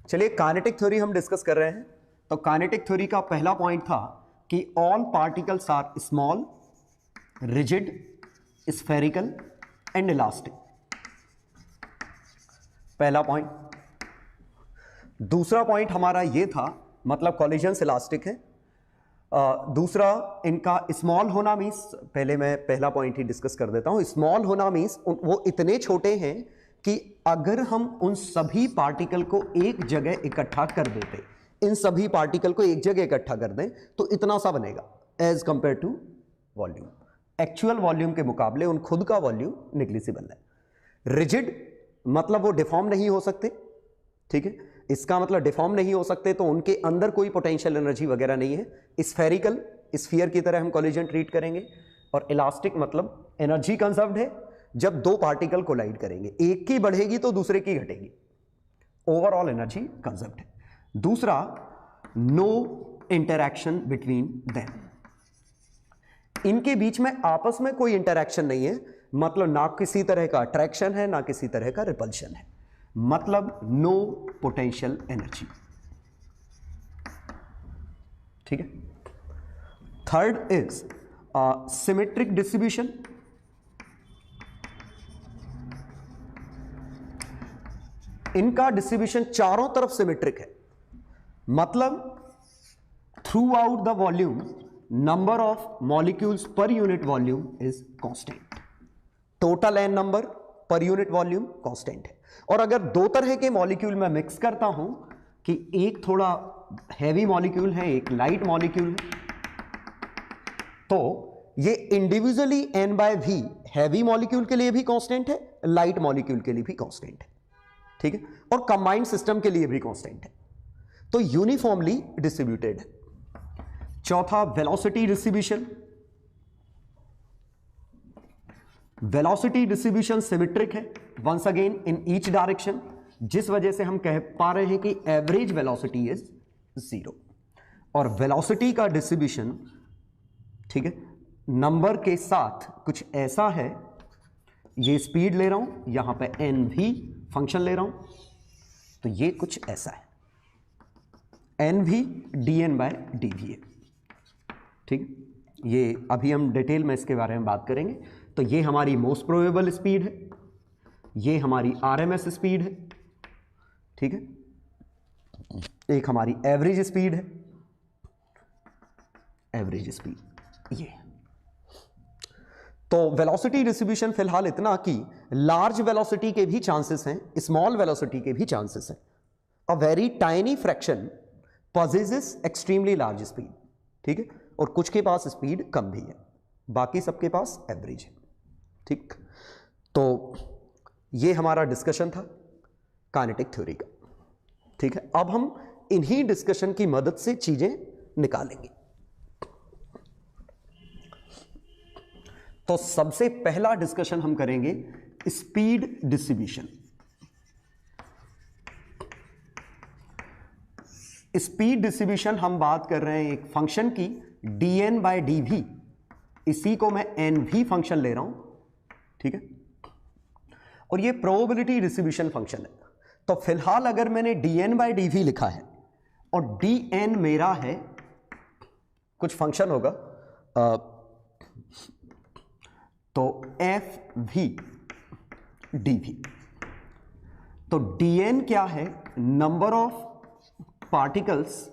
चलिए kinetic theory हम discuss कर रहे हैं। तो काइनेटिक थ्योरी का पहला पॉइंट था कि all particles are small, rigid, spherical and elastic. पहला पॉइंट। दूसरा पॉइंट हमारा ये था, मतलब कॉलिजन्स इलास्टिक है। दूसरा, इनका स्मॉल होना मीन्स, पहले मैं पहला पॉइंट ही डिस्कस कर देता हूं। स्मॉल होना मीन्स वो इतने छोटे हैं कि अगर हम उन सभी पार्टिकल को एक जगह इकट्ठा कर देते, इन सभी पार्टिकल को एक जगह इकट्ठा कर दें तो इतना सा बनेगा as compare to volume. Actual volume के मुकाबले उन खुद का वॉल्यूम निग्लिजिबल है। रिजिड मतलब वो डिफॉर्म नहीं हो सकते, ठीक है। इसका मतलब डिफॉर्म नहीं हो सकते तो उनके अंदर कोई पोटेंशियल एनर्जी वगैरह नहीं है। स्फेरिकल, स्फीयर की तरह हम कॉलिजन ट्रीट करेंगे। और इलास्टिक मतलब एनर्जी कंजर्व्ड है जब दो पार्टिकल कोलाइड करेंगे, एक की बढ़ेगी तो दूसरे की घटेगी, ओवरऑल एनर्जी कंजर्व्ड है। दूसरा, नो इंटरैक्शन बिटवीन देम, इनके बीच में आपस में कोई इंटरैक्शन नहीं है, मतलब ना किसी तरह का अट्रैक्शन है ना किसी तरह का रिपल्शन है, मतलब नो पोटेंशियल एनर्जी, ठीक है। Third is symmetric distribution. इनका डिस्ट्रीब्यूशन चारों तरफ सिमेट्रिक है, मतलब throughout the volume number of molecules per unit volume is constant. Total N number per unit volume constant है। और अगर दो तरह के मॉलिक्यूल में मिक्स करता हूं कि एक थोड़ा हैवी मॉलिक्यूल है, एक लाइट मॉलिक्यूल है, तो ये individually N by V heavy molecule के लिए भी कांस्टेंट है, लाइट मॉलिक्यूल के लिए भी कांस्टेंट है, ठीक है। और कंबाइंड सिस्टम के लिए भी कांस्टेंट है, तो यूनिफॉर्मली डिस्ट्रीब्यूटेड है। चौथा, velocity distribution. Velocity distribution symmetric है once again in each direction, जिस वजह से हम कह पा रहे हैं कि एवरेज वेलोसिटी इज 0। और वेलोसिटी का डिस्ट्रीब्यूशन, ठीक है, नंबर के साथ कुछ ऐसा है, ये स्पीड ले रहा हूं, यहां पे एन भी फंक्शन ले रहा हूं, तो ये कुछ ऐसा है, एन भी D N by D V है, ठीक। ये अभी हम डिटेल में इसके बारे में बात करेंगे। तो ये हमारी मोस्ट प्रोबेबल स्पीड है, ये हमारी आरएमएस स्पीड है, ठीक है। एक हमारी एवरेज स्पीड है, एवरेज स्पीड ये। तो वेलोसिटी डिस्ट्रीब्यूशन फिलहाल इतना कि लार्ज वेलोसिटी के भी चांसेस हैं, स्मॉल वेलोसिटी के भी चांसेस हैं। A very tiny fraction possesses extremely large speed, ठीक है। और कुछ के पास स्पीड कम भी है, बाकी सबके पास एवरेज है, ठीक। तो ये हमारा डिस्कशन था काइनेटिक थ्योरी का, ठीक है। अब हम इन्हीं डिस्कशन की मदद से चीजें निकालेंगे। तो सबसे पहला डिस्कशन हम करेंगे स्पीड डिस्ट्रीब्यूशन। स्पीड डिस्ट्रीब्यूशन हम बात कर रहे हैं एक फंक्शन की dn बाय dv, इसी को मैं nv फंक्शन ले रहा हूं, ठीक है। और ये प्रोबेबिलिटी डिस्ट्रीब्यूशन फंक्शन है। तो फिलहाल अगर मैंने dn बाय dv लिखा है और dn मेरा है कुछ फंक्शन होगा, तो fv dv, तो dn क्या है, number of particles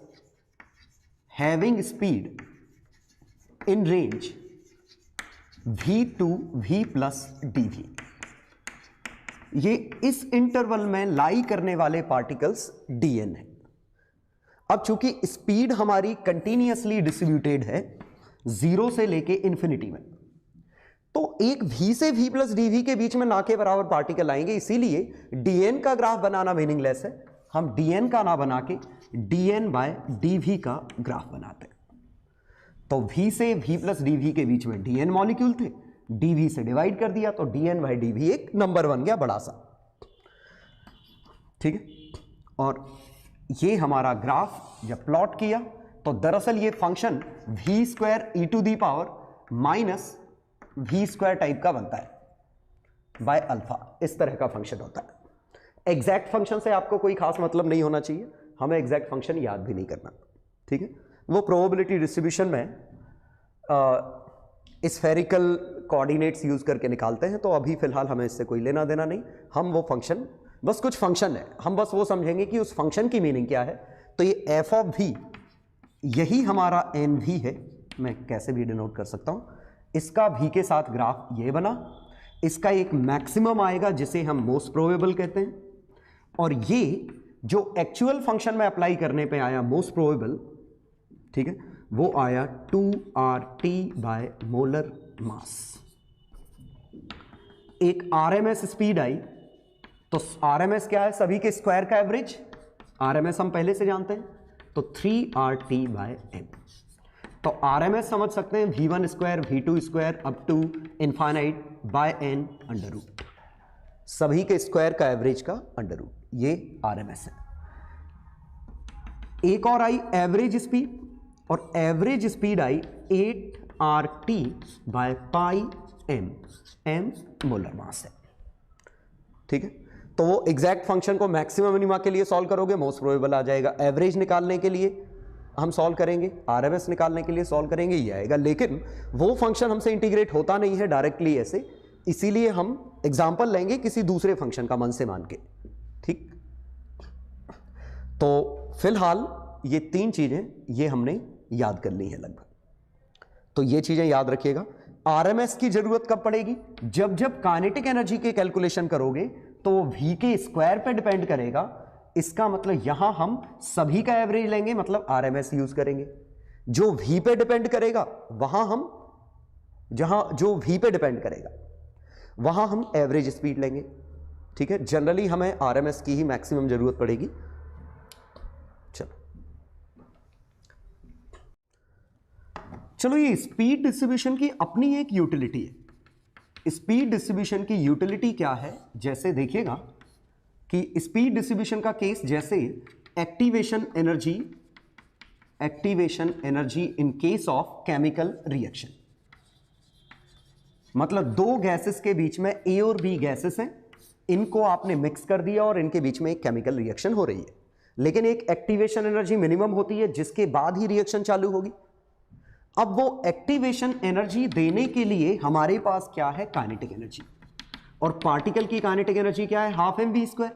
having speed in range v to v plus dv। ये इस इंटरवल में लाई करने वाले पार्टिकल्स dn है। अब चूंकि स्पीड हमारी कंटिन्यूअसली डिस्ट्रीब्यूटेड है 0 से लेके इंफिनिटी में, तो एक v से v प्लस dv के बीच में ना के बराबर पार्टिकल आएंगे, इसीलिए dn का ग्राफ बनाना मीनिंगलेस है। हम dn का ना बना के dn बाय dv का ग्राफ बनाते हैं। तो v से v प्लस dv के बीच में dn मॉलिक्यूल थे, dv से डिवाइड कर दिया तो dn बाय dv एक नंबर बन गया बड़ा सा, ठीक है। और ये हमारा ग्राफ जब प्लॉट किया तो दरअसल ये function v square e to the power minus v square type का बनता है बाय अल्फा, इस तरह का फंक्शन होता है। एग्जैक्ट फंक्शन से आपको कोई खास मतलब नहीं होना चाहिए, हमें एग्जैक्ट फंक्शन याद भी नहीं करना, ठीक है। वो प्रोबेबिलिटी डिस्ट्रीब्यूशन में स्फेरिकल कोऑर्डिनेट्स यूज करके निकालते हैं, तो अभी फिलहाल हमें इससे कोई लेना देना नहीं। हम वो फंक्शन, बस कुछ फंक्शन है, हम बस वो समझेंगे कि उस फंक्शन की मीनिंग क्या है। तो ये एफ ऑफ वी, यही हमारा एन वी है, मैं कैसे भी डिनोट कर सकता हूं। इसका वी के साथ ग्राफ ये बना, इसका एक मैक्सिमम आएगा जिसे हम मोस्ट प्रोबेबल कहते हैं, और ये जो एक्चुअल फंक्शन में अप्लाई करने पे आया मोस्ट प्रोबेबल, ठीक है, वो आया 2RT बाय मोलर मास। एक आरएमएस स्पीड आई, तो आरएमएस क्या है, सभी के स्क्वायर का एवरेज, आरएमएस हम पहले से जानते हैं, तो 3RT बाय m। तो आरएमएस समझ सकते हैं v1 square v2 square up to infinite by n under root, सभी के स्क्वायर का एवरेज का अंडर रूट, ये आरएमएस है। एक और आई एवरेज स्पीड, और average speed I 8RT by pi m, m molar mass है, ठीक है। तो वो एग्जैक्ट फंक्शन को मैक्सिमम मिनिमा के लिए सॉल्व करोगे, मोस्ट प्रोबेबल आ जाएगा। एवरेज निकालने के लिए हम सॉल्व करेंगे, आरएमएस निकालने के लिए सॉल्व करेंगे, ये आएगा। लेकिन वो फंक्शन हमसे इंटीग्रेट होता नहीं है डायरेक्टली ऐसे, इसीलिए हम एग्जांपल लेंगे किसी दूसरे फंक्शन का मन से मान के, ठीक। तो फिलहाल ये तीन चीजें ये हमने याद कर ली है लगभग, तो ये चीजें याद रखिएगा। आरएमएस की जरूरत कब पड़ेगी, जब जब काइनेटिक एनर्जी के कैलकुलेशन करोगे तो वो वी के स्क्वायर पे डिपेंड करेगा। इसका मतलब यहां हम सभी का एवरेज लेंगे, मतलब आरएमएस यूज करेंगे। जो वी पे डिपेंड करेगा वहां हम, जहां जो वी पे डिपेंड करेगा वहां हम एवरेज स्पीड लेंगे, ठीक है। जनरली हमें आरएमएस की ही मैक्सिमम जरूरत पड़ेगी। चलो ये स्पीड डिस्ट्रीब्यूशन की अपनी एक यूटिलिटी है। स्पीड डिस्ट्रीब्यूशन की यूटिलिटी क्या है, जैसे देखिएगा कि स्पीड डिस्ट्रीब्यूशन का केस, जैसे activation energy in case of chemical reaction, मतलब दो गैसेस के बीच में ए और बी गैसेस हैं, इनको आपने मिक्स कर दिया और इनके बीच में एक केमिकल रिएक्शन हो रही है, लेकिन एक एक्टिवेशन एनर्जी मिनिमम होती है जिसके बाद ही रिएक्शन चालू होगी। अब वो एक्टिवेशन एनर्जी देने के लिए हमारे पास क्या है, काइनेटिक एनर्जी, और पार्टिकल की काइनेटिक एनर्जी क्या है, हाफ mv²।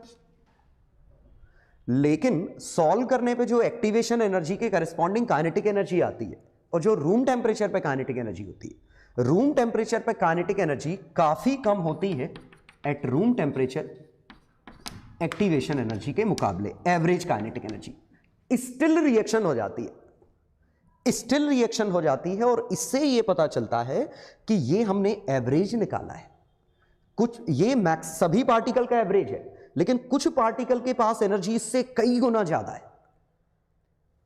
लेकिन सॉल्व करने पे जो एक्टिवेशन एनर्जी के करस्पॉन्डिंग काइनेटिक एनर्जी आती है और जो रूम टेम्परेचर पे काइनेटिक एनर्जी होती है, रूम टेम्परेचर पे काइनेटिक एनर्जी काफी कम होती है eight room temperature activation energy के मुकाबले, average kinetic energy. Still reaction हो जाती है, स्टिल रिएक्शन हो जाती है, और इससे ये पता चलता है कि ये हमने एवरेज निकाला है। कुछ ये मैक्स सभी पार्टिकल का एवरेज है, लेकिन कुछ पार्टिकल के पास एनर्जी इससे कई गुना ज्यादा है,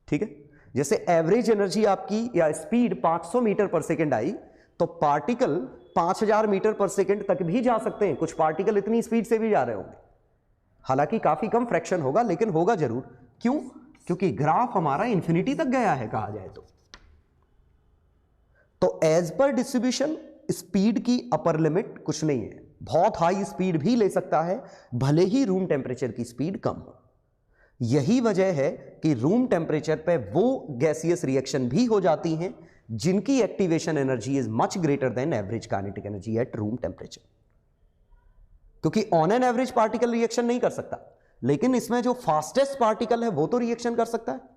ठीक है। जैसे एवरेज एनर्जी आपकी या स्पीड 500 मीटर पर सेकेंड आई, तो पार्टिकल 5000 मीटर पर सेकेंड तक भी जा सकते हैं। कुछ पार्टिकल इतनी स्पीड से भी जा रहे होंगे, हालांकि काफी कम फ्रैक्शन होगा, लेकिन होगा जरूर। क्यों? क्योंकि ग्राफ हमारा इंफिनिटी तक गया है कहा जाए तो एज पर डिस्ट्रीब्यूशन स्पीड की अपर लिमिट कुछ नहीं है, बहुत हाई स्पीड भी ले सकता है भले ही रूम टेम्परेचर की स्पीड कम हो। यही वजह है कि रूम टेम्परेचर पे वो गैसियस रिएक्शन भी हो जाती हैं जिनकी activation energy is much greater than average kinetic energy at room temperature, क्योंकि on an average particle reaction नहीं कर सकता, लेकिन इसमें जो फास्टेस्ट पार्टिकल है वो तो रिएक्शन कर सकता है।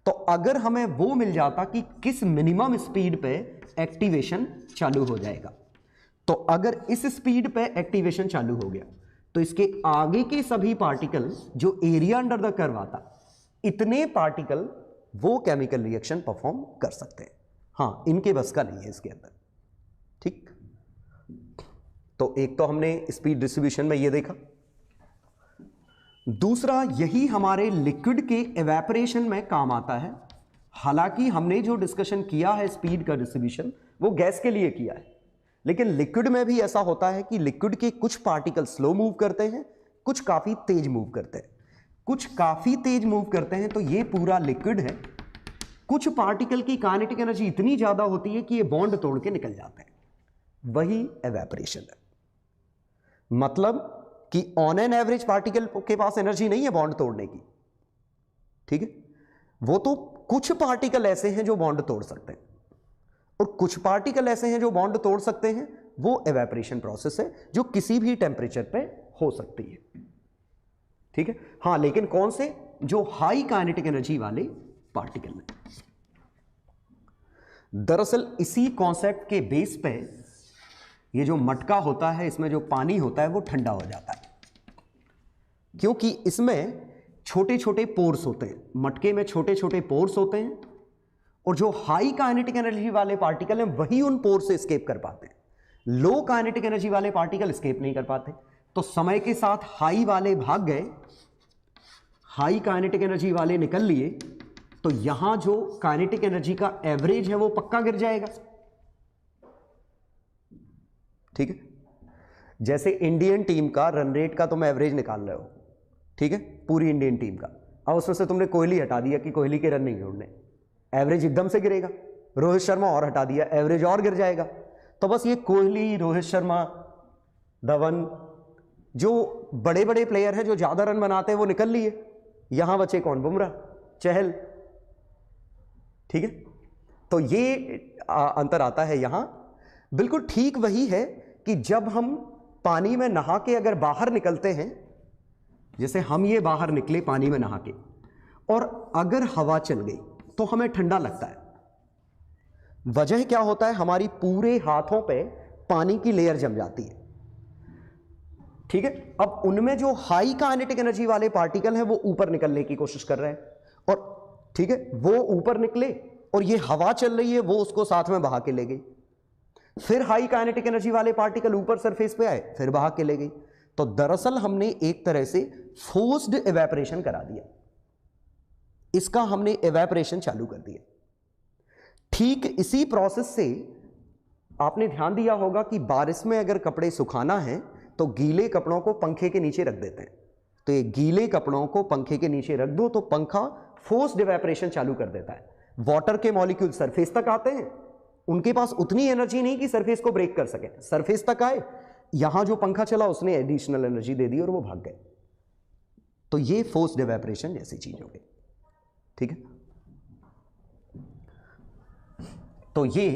तो अगर हमें वो मिल जाता कि किस मिनिमम स्पीड पे एक्टिवेशन चालू हो जाएगा, तो अगर इस स्पीड पे एक्टिवेशन चालू हो गया तो इसके आगे के सभी पार्टिकल जो एरिया अंडर द कर्व आता, इतने पार्टिकल वो केमिकल रिएक्शन परफॉर्म कर सकते हैं। हाँ, इनके बस का नहीं है इसके अंदर, ठीक। तो एक तो हमने स्पीड डिस्ट्रीब्यूशन में ये देखा। दूसरा, यही हमारे लिक्विड के एवेपोरेशन में काम आता है। हालांकि हमने जो डिस्कशन किया है स्पीड का डिस्ट्रीब्यूशन वो गैस के लिए किया है, लेकिन लिक्विड में भी ऐसा होता है कि लिक्विड के कुछ पार्टिकल स्लो मूव करते हैं, कुछ काफी तेज मूव करते हैं। कुछ काफी तेज मूव करते हैं तो ये पूरा लिक्विड है। कुछ पार्टिकल की काइनेटिक एनर्जी इतनी ज्यादा होती है कि ये बॉन्ड तोड़ के निकल जाते हैं, वही एवेपोरेशन है। मतलब कि ऑन एन एवरेज पार्टिकल के पास एनर्जी नहीं है बॉन्ड तोड़ने की, ठीक है। वो तो कुछ पार्टिकल ऐसे हैं जो बॉन्ड तोड़ सकते हैं और कुछ पार्टिकल ऐसे हैं जो बॉन्ड तोड़ सकते हैं। वो एवेपोरेशन प्रोसेस है जो किसी भी टेम्परेचर पे हो सकती है, ठीक है। हां, लेकिन कौन से? जो हाई काइनेटिक एनर्जी वाले पार्टिकल में। दरअसल इसी कॉन्सेप्ट के बेस पे ये जो मटका होता है, इसमें जो पानी होता है वो ठंडा हो जाता है, क्योंकि इसमें छोटे छोटे पोर्स होते हैं। मटके में छोटे छोटे पोर्स होते हैं और जो हाई काइनेटिक एनर्जी वाले पार्टिकल हैं वही उन पोर्स से एस्केप कर पाते हैं। लो काइनेटिक एनर्जी वाले पार्टिकल एस्केप नहीं कर पाते। तो समय के साथ हाई वाले भाग गए, हाई काइनेटिक एनर्जी वाले निकल लिए, तो यहां जो काइनेटिक एनर्जी का एवरेज है वो पक्का गिर जाएगा, ठीक है। जैसे इंडियन टीम का रन रेट का तुम एवरेज निकाल रहे हो, ठीक है, पूरी इंडियन टीम का। अब उसमें से तुमने कोहली हटा दिया कि कोहली के रन नहीं उड़ने, एवरेज एकदम से गिरेगा। रोहित शर्मा और हटा दिया, एवरेज और गिर जाएगा। तो बस ये कोहली, रोहित शर्मा, धवन, जो बड़े बड़े प्लेयर हैं जो ज्यादा रन बनाते हैं वो निकल लिए। यहां बचे कौन? बुमराह, चहल, ठीक है। तो ये अंतर आता है यहां। बिल्कुल ठीक वही है कि जब हम पानी में नहा के अगर बाहर निकलते हैं, जैसे हम ये बाहर निकले पानी में नहा के, और अगर हवा चल गई तो हमें ठंडा लगता है। वजह क्या होता है? हमारी पूरे हाथों पे पानी की लेयर जम जाती है, ठीक है। अब उनमें जो हाई काइनेटिक एनर्जी वाले पार्टिकल हैं वो ऊपर निकलने की कोशिश कर रहे हैं, और ठीक है, वो ऊपर निकले और ये हवा चल रही है वो उसको साथ में बहा के ले गई। फिर हाई काइनेटिक एनर्जी वाले पार्टिकल ऊपर सरफेस पे आए, फिर बहा के ले गई। तो दरअसल हमने एक तरह से फोर्स्ड इवेपोरेशन करा दिया, इसका हमने इवेपोरेशन चालू कर दिया। ठीक इसी प्रोसेस से आपने ध्यान दिया होगा कि बारिश में अगर कपड़े सुखाना है तो गीले कपड़ों को पंखे के नीचे रख देते हैं। तो ये गीले कपड़ों को पंखे के नीचे रख दो तो पंखा फोर्स्ड इवेपोरेशन चालू कर देता है। वाटर के मॉलिक्यूल सरफेस तक आते हैं, उनके पास उतनी एनर्जी नहीं कि सरफेस को ब्रेक कर सके, सरफेस तक आए, यहां जो पंखा चला उसने एडिशनल एनर्जी दे दी और वो भाग गए। तो ये फोर्स्ड इवेपोरेशन जैसी चीज हो गई, ठीक है। तो ये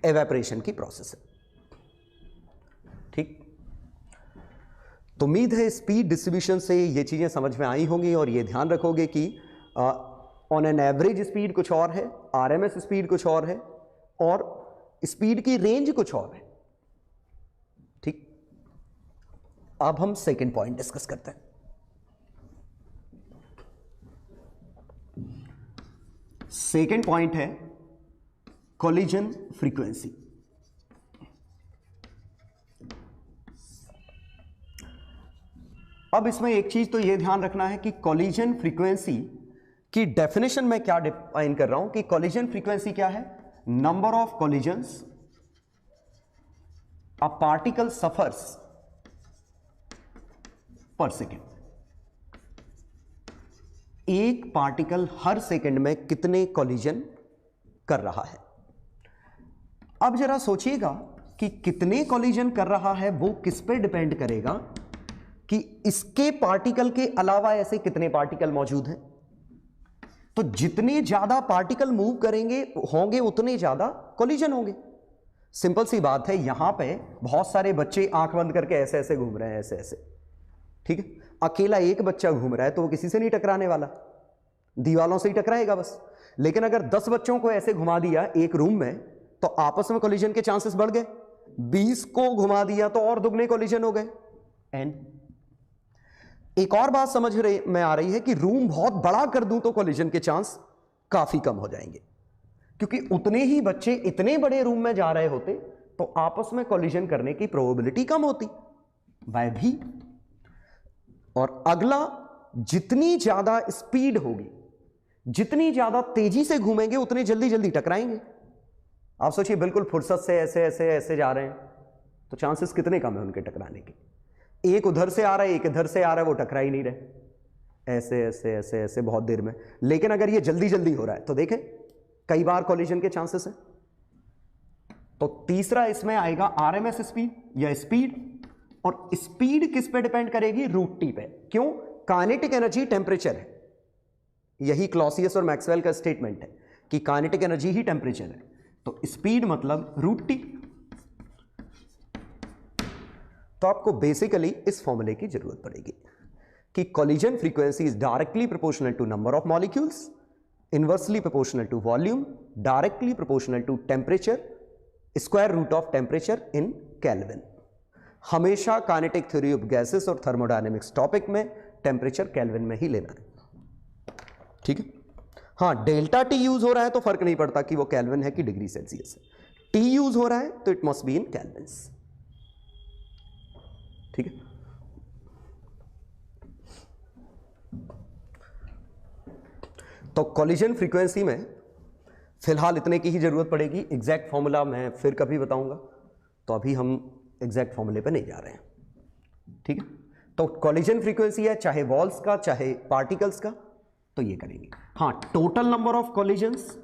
इवेपोरेशन की प्रोसेस है, ठीक। तो उम्मीद है स्पीड डिस्ट्रीब्यूशन से ये चीजें समझ में आई होंगी और ये ध्यान रखोगे कि ऑन एन एवरेज स्पीड कुछ और है, आरएमएस स्पीड कुछ और है, और स्पीड की रेंज कुछ और है, ठीक। अब हम सेकंड पॉइंट डिस्कस करते हैं। सेकंड पॉइंट है कोलिजन फ्रीक्वेंसी। अब इसमें एक चीज तो यह ध्यान रखना है कि कोलिजन फ्रीक्वेंसी की डेफिनेशन में क्या डिफाइन कर रहा हूं कि कोलिजन फ्रीक्वेंसी क्या है? Number of collisions a particle suffers पर सेकेंड। एक पार्टिकल हर सेकंड में कितने कोलिजन कर रहा है। अब जरा सोचिएगा कि कितने कोलिजन कर रहा है वो किस पे डिपेंड करेगा कि इसके पार्टिकल के अलावा ऐसे कितने पार्टिकल मौजूद हैं। तो जितने ज्यादा पार्टिकल मूव करेंगे होंगे उतने ज्यादा कोलिजन होंगे। सिंपल सी बात है, यहां पे बहुत सारे बच्चे आंख बंद करके ऐसे ऐसे घूम रहे हैं, ऐसे ऐसे, ठीक है। अकेला एक बच्चा घूम रहा है तो वो किसी से नहीं टकराने वाला, दीवालों से ही टकराएगा बस। लेकिन अगर 10 बच्चों को ऐसे घुमा दिया एक रूम में तो आपस में कोलिजन के चांसेस बढ़ गए। 20 को घुमा दिया तो और दुगने कोलिजन हो गए। एंड एक और बात समझ में आ रही है कि रूम बहुत बड़ा कर दूं तो कोलिजन के चांस काफी कम हो जाएंगे, क्योंकि उतने ही बच्चे इतने बड़े रूम में जा रहे होते तो आपस में कोलिजन करने की प्रोबेबिलिटी कम होती, वह भी। और अगला, जितनी ज्यादा स्पीड होगी, जितनी ज्यादा तेजी से घूमेंगे उतने जल्दी जल्दी टकराएंगे। आप सोचिए, बिल्कुल फुर्सत से ऐसे ऐसे ऐसे जा रहे हैं तो चांसेस कितने कम है उनके टकराने के। एक उधर से आ रहा है, एक इधर से आ रहा है, वो टकरा ही नहीं रहे, ऐसे ऐसे ऐसे ऐसे बहुत देर में। लेकिन अगर ये जल्दी जल्दी हो रहा है तो देखें कई बार कोलिजन के चांसेस है। तो तीसरा इसमें आएगा आरएमएस स्पीड या स्पीड, और स्पीड किस पे डिपेंड करेगी? रूट टी पे। क्यों? काइनेटिक एनर्जी टेम्परेचर है, यही क्लॉसियस और मैक्सवेल का स्टेटमेंट है कि काइनेटिक एनर्जी ही टेम्परेचर है, तो स्पीड मतलब रूट टी। तो आपको बेसिकली इस फॉर्मूले की जरूरत पड़ेगी कि collision frequency is directly proportional to number of molecules, inversely proportional to volume, directly proportional to temperature, square root of temperature in kelvin. हमेशा काइनेटिक थ्योरी ऑफ गैसेस और थर्मोडायनेमिक्स टॉपिक में टेम्परेचर केल्विन में ही लेना है, ठीक है। हाँ, डेल्टा टी यूज हो रहा है तो फर्क नहीं पड़ता कि वो केल्विन है कि डिग्री सेल्सियस है। टी यूज हो रहा है तो it must be in Kelvin's, ठीक है। तो कोलिजन फ्रीक्वेंसी में फिलहाल इतने की ही जरूरत पड़ेगी। एग्जैक्ट फॉर्मूला मैं फिर कभी बताऊंगा, तो अभी हम एग्जैक्ट फॉर्मूले पे नहीं जा रहे हैं, ठीक है। तो कोलिजन फ्रीक्वेंसी है चाहे वॉल्स का चाहे पार्टिकल्स का, तो ये करेंगे। हाँ, total number of collisions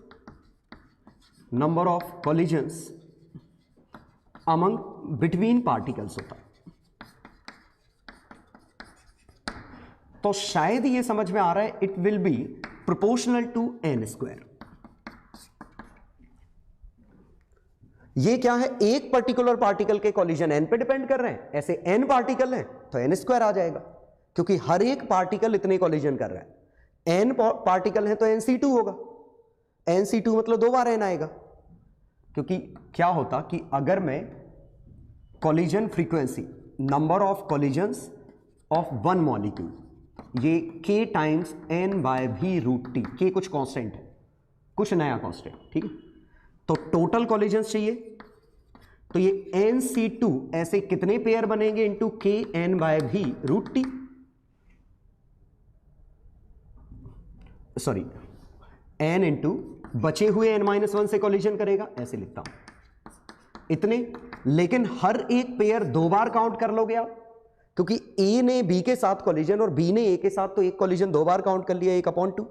among between particles होता है। तो शायद ये समझ में आ रहा है, it will be proportional to n square. ये क्या है? एक पर्टिकुलर पार्टिकल के कोलिजन n पे डिपेंड कर रहे हैं, ऐसे n पार्टिकल हैं तो n स्क्वायर आ जाएगा, क्योंकि हर एक पार्टिकल इतने कोलिजन कर रहा है। n पार्टिकल है तो nc2 होगा, nc2 मतलब 2 बार n आएगा। क्योंकि क्या होता कि अगर मैं collision frequency, number of collisions of one molecule, ये k times n by v root T, k कुछ कांस्टेंट है, कुछ नया कांस्टेंट, ठीक है। तो टोटल कोलिजन्स चाहिए, तो ये nc2 ऐसे कितने पेयर बनेंगे into k n by v root T, sorry n into बचे हुए n-1 से कोलिजन करेगा, ऐसे लिखता हूं इतने। लेकिन हर एक पेयर 2 बार काउंट कर लोगे आप, क्योंकि A ने B के साथ कोलिजन और B ने A के साथ, तो एक कोलिजन 2 बार काउंट कर लिया 1/2।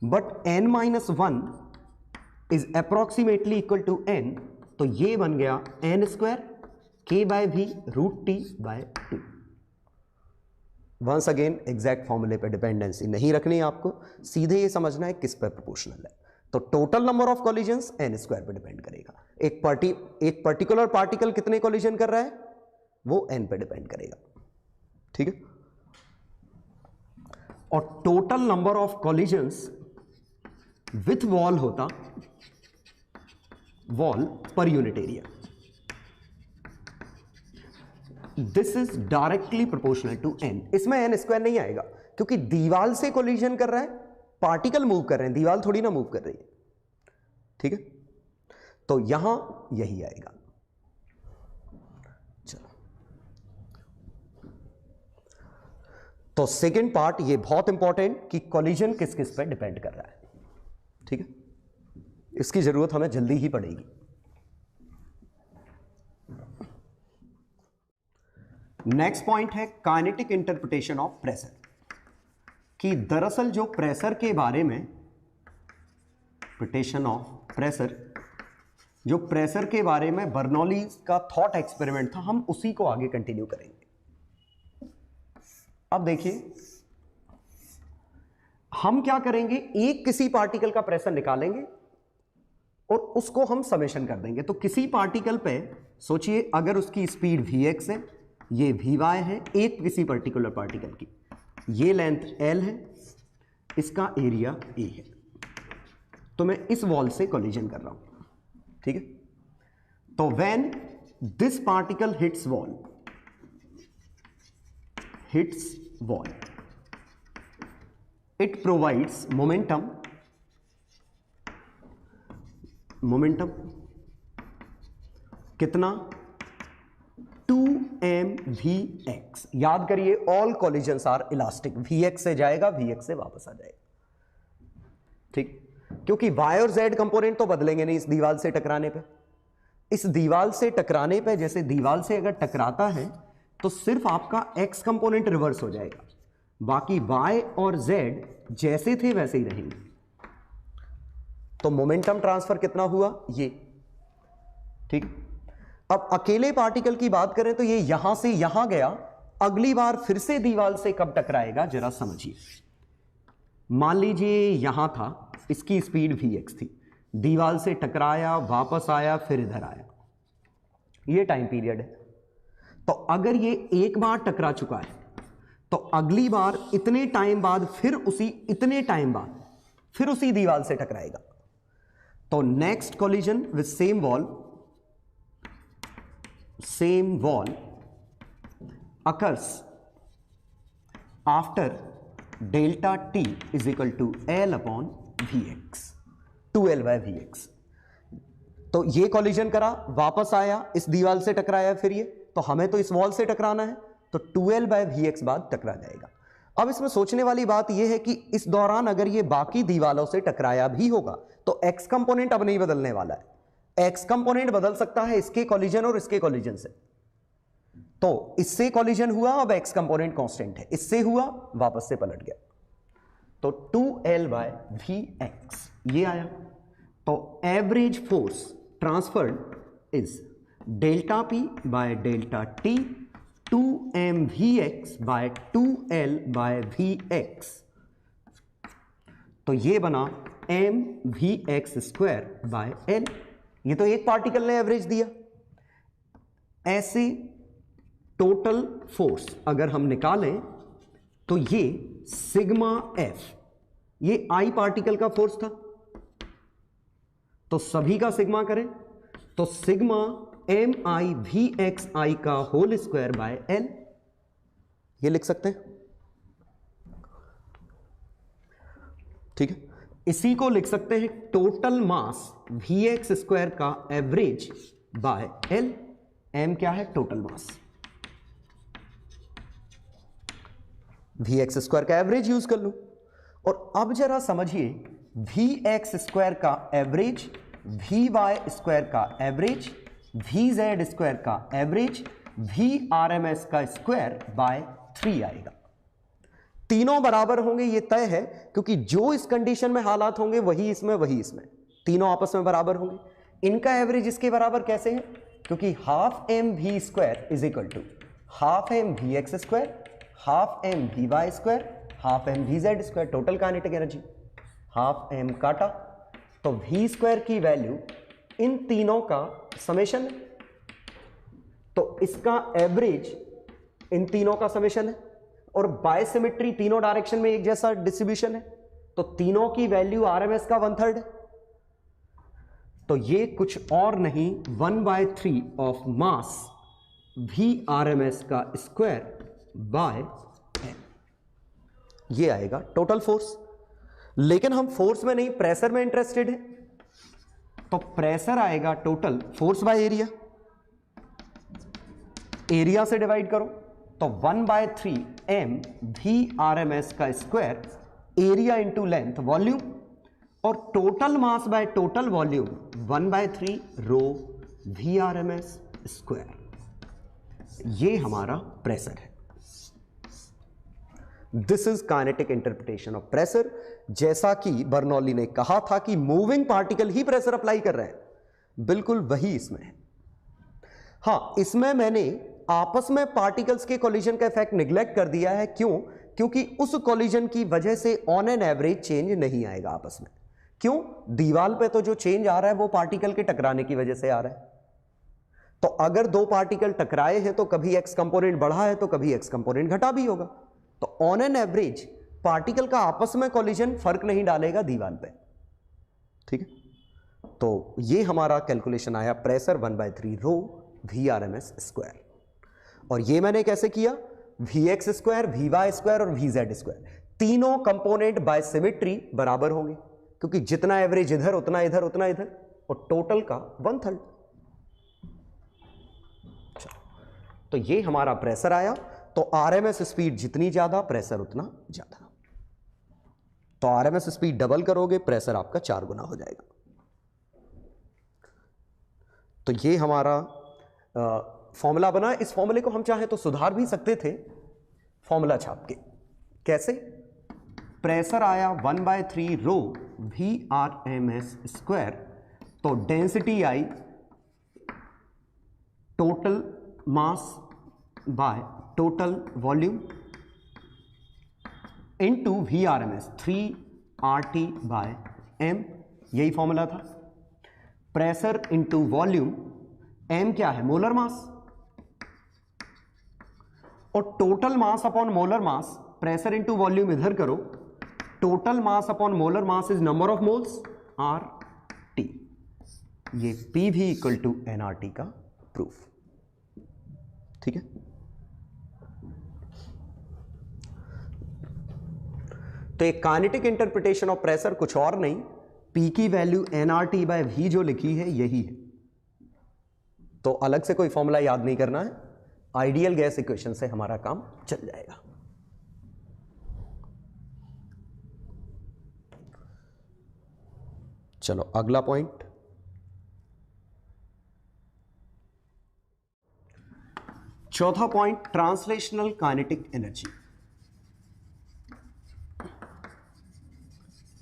But n-1 is approximately equal to n, तो ये बन गया n square k by v root T by 2। Once again exact फॉर्मूले पे डिपेंडेंसी नहीं रखनी है आपको, सीधे ये समझना है किस पे प्रोपोर्शनल है। तो total number of collisions n square पे डिपेंड करेगा। एक पर्टिकुलर पार्टिकल कितने कोलिजन कर रहा है वो n पे डिपेंड करेगा, ठीक है। और total number of collisions with wall होता वॉल पर unit area. This is directly proportional to n। इसमें n स्क्वायर नहीं आएगा, क्योंकि दीवार से कोलिजन कर रहा है, पार्टिकल मूव कर रहे हैं, दीवार थोड़ी ना मूव कर रही है, ठीक है। तो यहां यही आएगा। चलो, तो सेकेंड पार्ट ये बहुत इंपॉर्टेंट कि कोलिजन किस किस पे डिपेंड कर रहा है, ठीक है। इसकी जरूरत हमें जल्दी ही पड़ेगी। नेक्स्ट पॉइंट है काइनेटिक इंटरप्रिटेशन ऑफ प्रेशर, कि दरअसल जो प्रेशर के बारे में, इंटरप्रिटेशन ऑफ प्रेशर, जो प्रेशर के बारे में बर्नौली का थॉट एक्सपेरिमेंट था, हम उसी को आगे कंटिन्यू करेंगे। अब देखिए हम क्या करेंगे, एक किसी पार्टिकल का प्रेशर निकालेंगे और उसको हम समेशन कर देंगे। तो किसी पार्टिकल पे सोचिए, अगर उसकी स्पीड vx है, ये vy है, एक किसी पर्टिकुलर पार्टिकल की, ये लेंथ l है, इसका एरिया a है, तो मैं इस वॉल से कोलिजन कर रहा हूं, ठीक है। तो when this particle hits wall, it provides momentum कितना 2mvx। याद करिए, all collisions are elastic, vx से जाएगा, vx से वापस आ जाएगा, ठीक। क्योंकि y और z कंपोनेंट तो बदलेंगे नहीं इस दीवार से टकराने पे। इस दीवार से टकराने पे, जैसे दीवार से अगर टकराता है तो सिर्फ आपका x कंपोनेंट रिवर्स हो जाएगा, बाकी y और z जैसे थे वैसे ही रहेंगे। तो मोमेंटम ट्रांसफर कितना हुआ, ये, ठीक। अब अकेले पार्टिकल की बात करें तो ये यहां से यहां गया, अगली बार फिर से दीवार से कब टकराएगा जरा समझिए। मान लीजिए यहां था, इसकी स्पीड vx थी, दीवार से टकराया, वापस आया, फिर इधर आया, ये टाइम पीरियड है। तो अगर ये एक बार टकरा चुका है तो अगली बार इतने टाइम बाद फिर इतने टाइम बाद फिर उसी दीवार से टकराएगा। तो next collision with same wall occurs after delta t is equal to L upon Vx, 2L/Vx। तो ये कॉलिजन करा, वापस आया, इस दीवार से टकराया, फिर ये, तो हमें तो इस वॉल से टकराना है, तो 2L/Vx बाद टकरा जाएगा। अब इसमें सोचने वाली बात यह है कि इस दौरान अगर ये बाकी दीवारों से टकराया भी होगा तो x कंपोनेंट अब नहीं बदलने वाला है। x कंपोनेंट बदल सकता है इसके कॉलिजन और इसके कॉलिजन से। तो इससे कॉलिजन हुआ, अब x कंपोनेंट कांस्टेंट है, इससे हुआ, वापस से पलट गया, तो 2L/Vx ये आया। तो average force transferred is delta P by delta T 2mVx by 2L/Vx। तो ये बना mVx स्क्वायर बाय L। ये तो एक पार्टिकल ने एवरेज दिया। ऐसे टोटल फोर्स अगर हम निकालें तो ये सिग्मा F, ये I पार्टिकल का फोर्स था, तो सभी का सिग्मा करें तो सिग्मा MIVXI का होल स्क्वायर बाय L, ये लिख सकते हैं, ठीक है। इसी को लिख सकते हैं टोटल मास Vx स्क्वायर का एवरेज बाय L। M क्या है? Total mass. Vx स्क्वायर का एवरेज यूज कर लो। और अब जरा समझिए, Vx स्क्वायर का एवरेज, Vy स्क्वायर का एवरेज, Vz स्क्वायर का एवरेज, Vrms का स्क्वायर बाय 3 आएगा। तीनों बराबर होंगे ये तय है, क्योंकि जो इस कंडीशन में हालात होंगे वही इसमें तीनों आपस में बराबर होंगे। इनका एवरेज इसके बराबर कैसे है? क्योंकि half M V square is equal to half M V X square, half M V Y square, half M V Z square, total kinetic energy half M काटा। तो वी स्क्वायर की वैल्यू इन तीनों का समेशन है, तो इसका average in तीनों का समेशन है, और बाय सिमेट्री तीनों डायरेक्शन में एक जैसा डिस्ट्रीब्यूशन है, तो तीनों की वैल्यू आरएमएस का 1/3 है। तो ये कुछ और नहीं 1/3 ऑफ मास वी आरएमएस का स्क्वायर बाय एन, ये आएगा टोटल फोर्स। लेकिन हम फोर्स में नहीं, प्रेशर में इंटरेस्टेड है, तो प्रेशर आएगा total force by area, area से डिवाइड करो तो 1/3 m वी आरएमएस का square, area into length volume, और total mass by total volume 1/3 rho V RMS square. ये हमारा प्रेशर है। This is kinetic interpretation of pressure. जैसा कि बर्नौली ने कहा था कि मूविंग पार्टिकल ही प्रेशर अप्लाई कर रहे हैं, बिल्कुल वही इसमें है। हां, इसमें मैंने आपस में पार्टिकल्स के कोलिजन का इफेक्ट निगलेक्ट कर दिया है। क्यों? क्योंकि उस कोलिजन की वजह से ऑन एन एवरेज चेंज नहीं आएगा आपस में। क्यों? दीवार पे तो जो चेंज आ रहा है वो पार्टिकल के टकराने की वजह से आ रहा है। तो अगर दो पार्टिकल टकराए हैं तो कभी एक्स कंपोनेंट बढ़ा है तो कभी एक्स कंपोनेंट घटा भी होगा। तो ऑन एन एवरेज पार्टिकल का आपस में कोलिजन फर्क नहीं डालेगा दीवार पे, ठीक है। तो ये हमारा कैलकुलेशन आया, pressure 1/3 rho V RMS square. और ये मैंने कैसे किया? Vx स्क्वायर, Vy स्क्वायर और Vz स्क्वायर, तीनों कंपोनेंट बाय सिमेट्री बराबर होंगे, क्योंकि जितना एवरेज इधर उतना इधर उतना इधर, और टोटल का 1/3। तो ये हमारा प्रेशर आया। तो आरएमएस स्पीड जितनी ज्यादा, प्रेशर उतना ज्यादा। तो आरएमएस स्पीड डबल करोगे, प्रेशर आपका 4 गुना हो जाएगा। तो ये हमारा फॉर्मूला बना। इस फॉर्मूले को हम चाहें तो सुधार भी सकते थे फॉर्मूला छाप के। कैसे? प्रेशर आया 1/3 rho V R M S square, तो डेंसिटी आई total mass by total volume into VRMS 3RT by m, यही फॉर्मूला था। प्रेशर इनटू वॉल्यूम, m क्या है? मोलर मास, और total mass upon molar mass, pressure into volume इधर करो, total mass upon molar mass is number of moles RT। ये PV equal to nRT का proof. ठीक है, तो एक काइनेटिक इंटरप्रिटेशन ऑफ प्रेशर कुछ और नहीं, P की वैल्यू nRT बाय V जो लिखी है यही है। तो अलग से कोई फॉर्मूला याद नहीं करना है, आइडियल गैस इक्वेशन से हमारा काम चल जाएगा। चलो अगला पॉइंट, चौथा point, translational kinetic energy.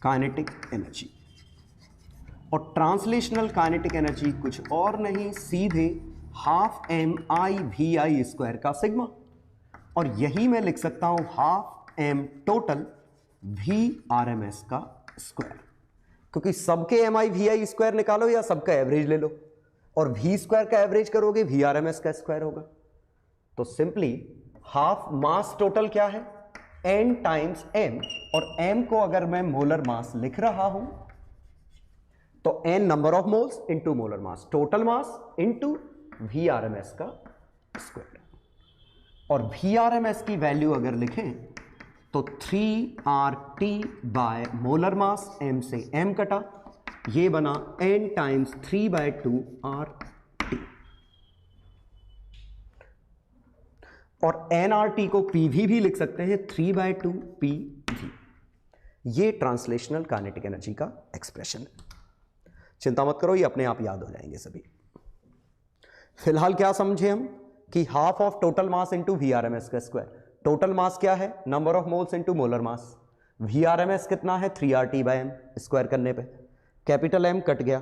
Kinetic energy, और ट्रांसलेशनल काइनेटिक एनर्जी कुछ और नहीं, सीधे हाफ MI/VI स्क्वायर का सिग्मा, और यही मैं लिख सकता हूं हाफ M टोटल VRMS का स्क्वायर, क्योंकि सबके MI/VI स्क्वायर निकालो या सबका एवरेज ले लो, और V स्क्वायर का एवरेज करोगे VRMS का स्क्वायर होगा। तो सिंपली हाफ मास टोटल क्या है? N टाइम्स M, और M को अगर मैं मोलर मास लिख रहा हूं तो N number of moles into molar mass, total mass into VRMS का स्क्वायर, और VRMS की वैल्यू अगर लिखें तो 3RT by molar mass, M से M कटा, ये बना N टाइम्स 3/2 RT, और nRT को PV भी लिख सकते हैं 3/2 PV। ये ट्रांसलेशनल काइनेटिक एनर्जी का एक्सप्रेशन है। चिंता मत करो, ये अपने आप याद हो जाएंगे सभी। फिलहाल क्या समझे हम कि half of total mass into VRMS का स्क्वायर, टोटल मास क्या है? Number of moles into molar mass, VRMS कितना है? 3RT/m, स्क्वायर करने पे कैपिटल M कट गया,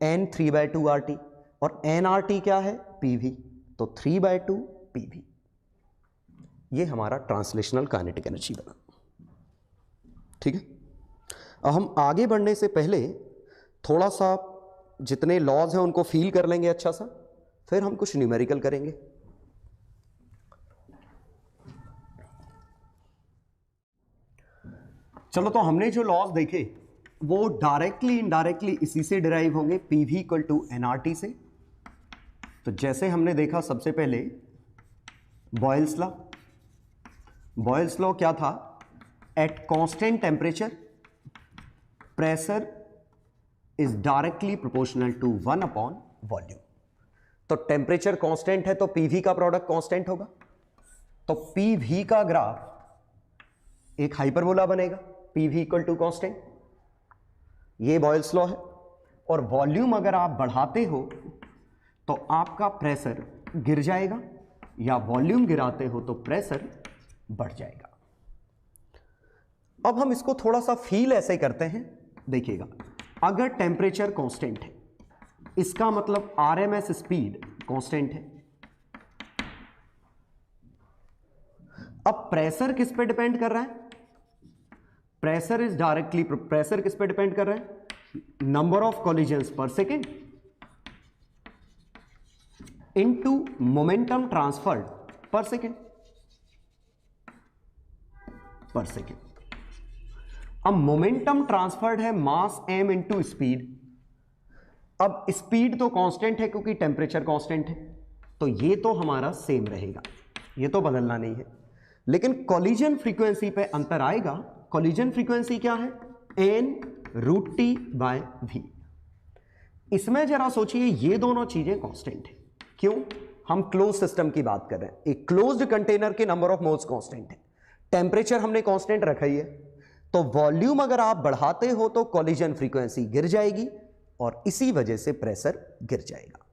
N 3/2 RT, और nRT क्या है? PV, तो 3/2 PV। ये हमारा ट्रांसलेशनल काइनेटिक एनर्जी बना। ठीक है, अब हम आगे बढ़ने से पहले थोड़ा सा जितने लॉज हैं उनको फील कर लेंगे अच्छा सा, फिर हम कुछ न्यूमेरिकल करेंगे। चलो, तो हमने जो लॉज देखे वो डायरेक्टली इनडायरेक्टली इसी से डिराइव होंगे, PV इक्वल टू nRT से। तो जैसे हमने देखा सबसे पहले बॉयल्स लॉ। बॉयल्स लॉ क्या था? At constant temperature pressure is directly proportional to 1 upon volume. तो टेम्परेचर कांस्टेंट है तो PV का प्रोडक्ट कांस्टेंट होगा, तो PV का ग्राफ एक हाइपरबोला बनेगा, PV इक्वल टू कांस्टेंट। ये बॉयल्स लॉ है। और वॉल्यूम अगर आप बढ़ाते हो तो आपका प्रेशर गिर जाएगा, या वॉल्यूम गिराते हो तो प्रेशर बढ़ जाएगा। अब हम इसको थोड़ा सा फील ऐसे करते हैं, देखिएगा। अगर टेम्परेचर कांस्टेंट है, इसका मतलब RMS स्पीड कांस्टेंट है। अब प्रेशर किस पे डिपेंड कर रहा है? प्रेशर किस पे डिपेंड कर रहा है? नंबर ऑफ कॉलिजन्स पर सेकेंड इनटू मोमेंटम ट्रांसफर्ड पर सेकेंड। अब मोमेंटम ट्रांसफर्ड है मास m इंटू स्पीड। अब स्पीड तो कांस्टेंट है क्योंकि टेम्परेचर कांस्टेंट है, तो ये तो हमारा सेम रहेगा, ये तो बदलना नहीं है। लेकिन कॉलिजन फ्रीक्वेंसी पे अंतर आएगा। कॉलिजन फ्रीक्वेंसी क्या है? n√T/v। इसमें जरा सोचिए, ये दोनों चीजें कांस्टेंट है। क्यों? हम क्लोज सिस्टम की बात कर रहे हैं। एक क्लोज्ड कंटेनर के नंबर ऑफ मोल्स कांस्टेंट है, टेम्परेचर हमने कांस्टेंट रखा ही है, तो वॉल्यूम अगर आप बढ़ाते हो तो कॉलिजन फ्रीक्वेंसी गिर जाएगी और इसी वजह से प्रेशर गिर जाएगा।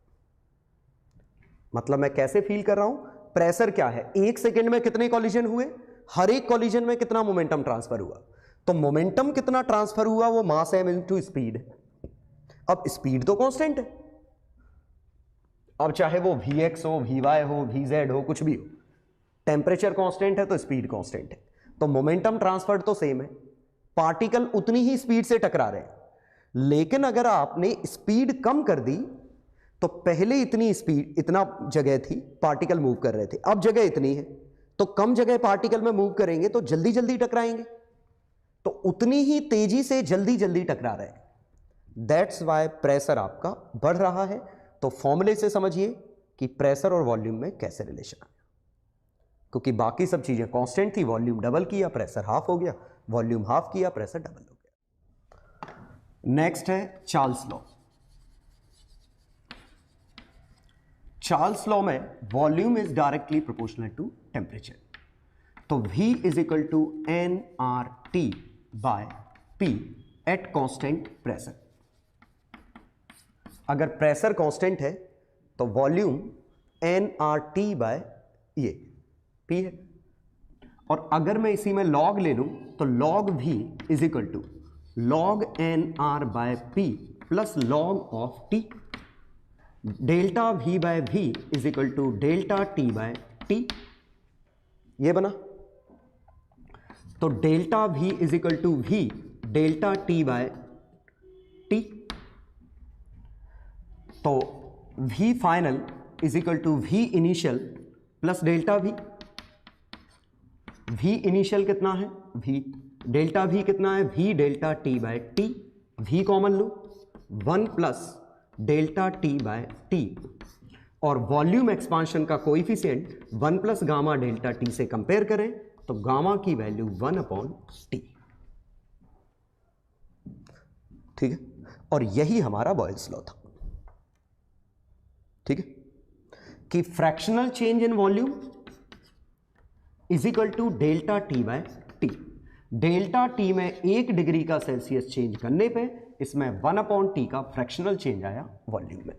मतलब मैं कैसे फील कर रहा हूं? प्रेशर क्या है? 1 सेकेंड में कितने कॉलिजन हुए, हर एक कॉलिजन में कितना मोमेंटम ट्रांसफर हुआ, तो मोमेंटम कितना ट्रांसफर हुआ वो मास m इंटू स्पीड है। अब स्पीड तो कांस्टेंट है, अब चाहे वो Vx हो, Vy हो, Vz हो, कुछ भी हो, टेम्परेचर कांस्टेंट है तो स्पीड कांस्टेंट है, तो मोमेंटम ट्रांसफर तो सेम है, पार्टिकल उतनी ही स्पीड से टकरा रहे हैं। लेकिन अगर आपने स्पीड कम कर दी तो पहले इतनी स्पीड, इतना जगह थी, पार्टिकल मूव कर रहे थे, अब जगह इतनी है, तो कम जगह पार्टिकल में मूव करेंगे तो जल्दी जल्दी टकराएंगे, तो उतनी ही तेजी से जल्दी जल्दी टकरा रहे हैं। दैट्स वाई प्रेशर आपका बढ़ रहा है। तो फॉर्मूले से समझिए कि प्रेशर और वॉल्यूम में कैसे रिलेशन आया, क्योंकि बाकी सब चीजें कांस्टेंट थी, वॉल्यूम डबल किया प्रेशर हाफ हो गया, वॉल्यूम हाफ किया प्रेशर डबल हो गया। नेक्स्ट है चार्ल्स लॉ। चार्ल्स लॉ में volume is directly proportional to temperature, तो V is equal to nRT by P at constant pressure. अगर प्रेशर कांस्टेंट है तो वॉल्यूम nRT बाय ये P है, और अगर मैं इसी में लॉग ले लूं तो log V is equal to log nR by P plus log of T। Delta V by V is equal to delta T by T, ये बना। तो delta V is equal to V delta T by T, तो V final is equal to V initial plus delta V। V initial कितना है, V, delta V कितना है, V delta T by T, V common लो, 1 plus delta T by T, और volume expansion का coefficient 1 plus gamma delta T से compare करें तो गामा की वैल्यू 1/T, ठीक है। और यही हमारा बॉयल्स लॉ था, ठीक है, कि fractional change in volume is equal to delta T by T। Delta T में 1 डिग्री का सेल्सियस चेंज करने पे इसमें 1/T का फ्रैक्शनल चेंज आया वॉल्यूम में,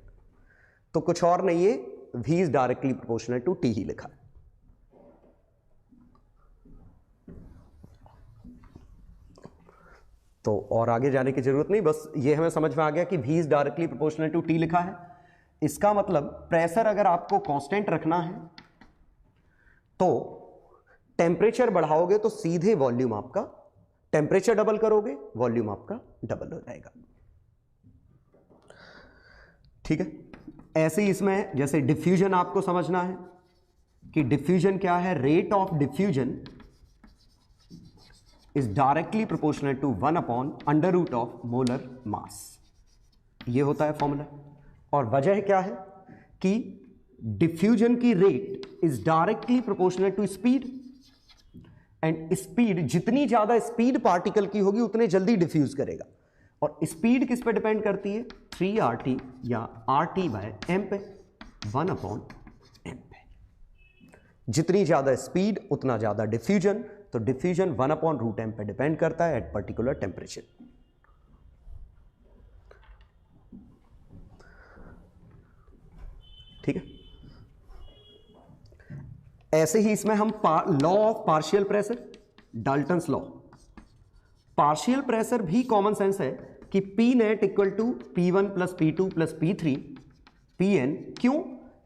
तो कुछ और नहीं है, V is directly proportional to T ही लिखा है। तो और आगे जाने की जरूरत नहीं, बस ये हमें समझ में आ गया कि V is directly proportional to T लिखा है। इसका मतलब प्रेशर अगर आपको कांस्टेंट रखना है तो टेम्परेचर बढ़ाओगे तो सीधे वॉल्यूम आपका, टेम्परेचर डबल करोगे वॉल्यूम आपका डबल हो जाएगा, ठीक है। ऐसे ही इसमें जैसे डिफ्यूजन आपको समझना है कि डिफ्यूजन क्या है, rate of diffusion is directly proportional to 1/√ of molar mass, ये होता है फॉर्मूला। और वजह क्या है कि डिफ्यूजन की rate is directly proportional to speed, and speed, जितनी ज्यादा स्पीड पार्टिकल की होगी उतने जल्दी डिफ्यूज करेगा, और स्पीड किस पे डिपेंड करती है, 3RT या RT बाय M पे, 1/M पे। जितनी ज्यादा स्पीड उतना ज्यादा डिफ्यूजन, तो डिफ्यूजन 1/√M पे डिपेंड करता है एट पर्टिकुलर टेम्परेचर, ठीक है। ऐसे ही इसमें हम law of partial pressure, Dalton's law, partial pressure भी कॉमन सेंस है कि P net equal to P1 plus P2 plus P3 Pn। क्यों?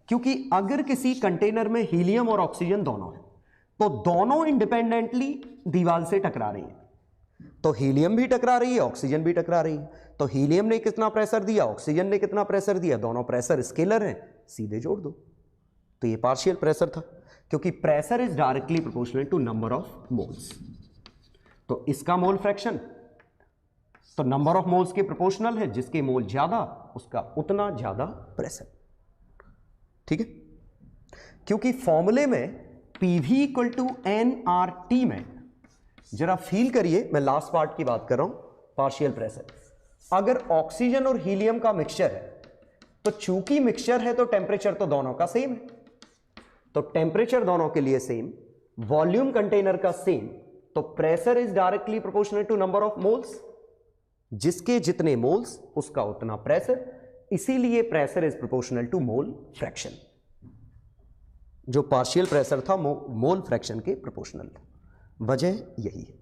क्योंकि अगर किसी कंटेनर में हीलियम और ऑक्सीजन दोनों है तो दोनों इंडिपेंडेंटली दीवार से टकरा रही है, तो हीलियम भी टकरा रही है, ऑक्सीजन भी टकरा रही है, तो हीलियम ने कितना प्रेशर दिया, ऑक्सीजन ने कितना प्रेशर दिया, दोनों प्रेशर स्केलर हैं, सीधे जोड़ दो, तो ये पार्शियल प्रेशर था, क्योंकि pressure is directly proportional to number of moles. तो इसका मोल फ्रैक्शन तो नंबर ऑफ मोल्स के प्रोपोर्शनल है, जिसके मोल ज्यादा उसका उतना ज्यादा प्रेशर, ठीक है। क्योंकि फॉर्मूले में PV इक्वल टू nRT में, जरा फील करिए, मैं लास्ट पार्ट की बात कर रहा हूं, पार्शियल प्रेशर, अगर ऑक्सीजन और हीलियम का मिक्सचर है तो चूंकि मिक्सचर है तो टेम्परेचर तो दोनों का सेम है, तो टेम्परेचर दोनों के लिए सेम, वॉल्यूम कंटेनर का सेम, तो pressure is directly proportional to number of moles, जिसके जितने मोल्स उसका उतना प्रेशर, इसीलिए pressure is proportional to mole fraction. जो पार्शियल प्रेशर था मोल फ्रैक्शन के प्रोपोर्शनल था, वजह यही है।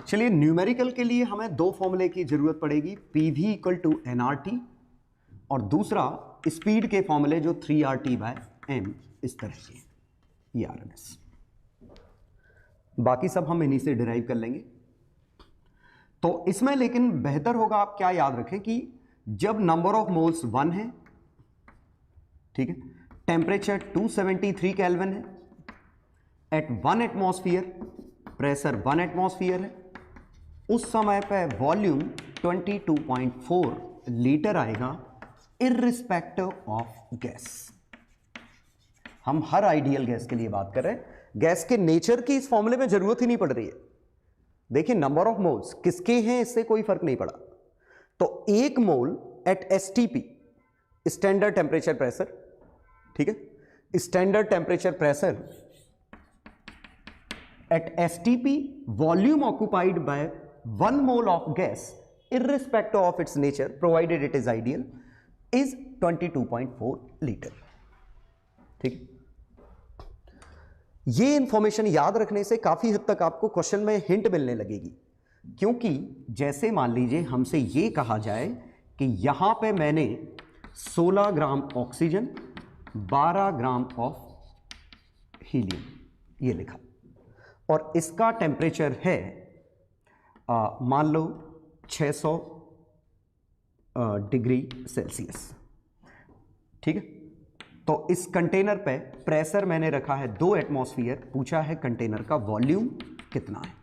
चलिए न्यूमेरिकल के लिए हमें दो फॉर्मूले की जरूरत पड़ेगी, PV इक्वल टू NRT और दूसरा स्पीड के फॉर्मूले जो 3RT/m इस तरह के, ये RMS। बाकी सब हम इन्हीं से डिराइव कर लेंगे। तो इसमें लेकिन बेहतर होगा आप क्या याद रखें कि जब नंबर ऑफ मोल्स 1 है, ठीक है, टेम्परेचर 273 केल्विन है, एट 1 एटमॉस्फेयर प्रेशर 1 एटमॉस्फेयर है, उस समय पे वॉल्यूम 22.4 लीटर आएगा इर्रिस्पेक्टिव ऑफ गैस। हम हर आइडियल गैस के लिए बात कर रहे हैं, गैस के नेचर की इस फॉर्मूले में जरूरत ही नहीं पड़ रही है। देखिए नंबर ऑफ मोल्स किसके हैं इससे कोई फर्क नहीं पड़ा। तो 1 mole at STP standard temperature pressure, ठीक है, standard temperature pressure at STP volume occupied by 1 mole of gas irrespective of its nature provided it is ideal is 22.4 litre. ठीक, ये इंफॉर्मेशन याद रखने से काफी हद तक आपको क्वेश्चन में हिंट मिलने लगेगी, क्योंकि जैसे मान लीजिए हमसे ये कहा जाए कि यहां पे मैंने 16 gram oxygen 12 gram of helium ये लिखा और इसका टेम्परेचर है मान लो 600 डिग्री सेल्सियस, ठीक है। तो इस कंटेनर पे प्रेशर मैंने रखा है 2 एटमॉस्फेयर, पूछा है कंटेनर का वॉल्यूम कितना है।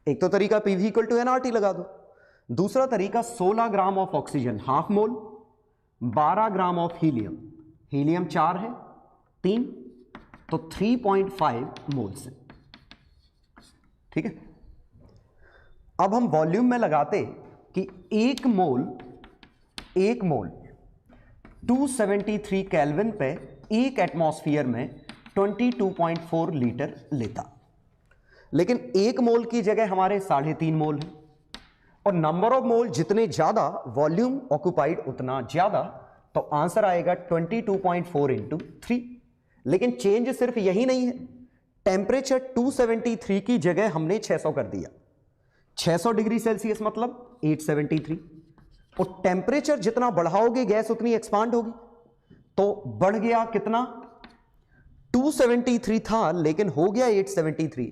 एक तो तरीका PV इक्वल टू NRT लगा दो, दूसरा तरीका 16 gram of oxygen half mole, 12 gram of helium, helium 4 है 3, तो 3.5 मोल्स है, ठीक है। अब हम वॉल्यूम में लगाते कि 1 मोल 273 केल्विन पे 1 एटमॉस्फेयर में 22.4 लीटर लेता, लेकिन 1 मोल की जगह हमारे 3.5 मोल है और नंबर ऑफ मोल जितने ज्यादा वॉल्यूम ऑक्युपाइड उतना ज्यादा, तो आंसर आएगा 22.4 इंटू 3। लेकिन चेंज सिर्फ यही नहीं है, टेम्परेचर 273 की जगह हमने 600 कर दिया, 600 डिग्री सेल्सियस मतलब 873, और टेम्परेचर जितना बढ़ाओगे गैस उतनी एक्सपांड होगी, तो बढ़ गया कितना, 273 था लेकिन हो गया 873,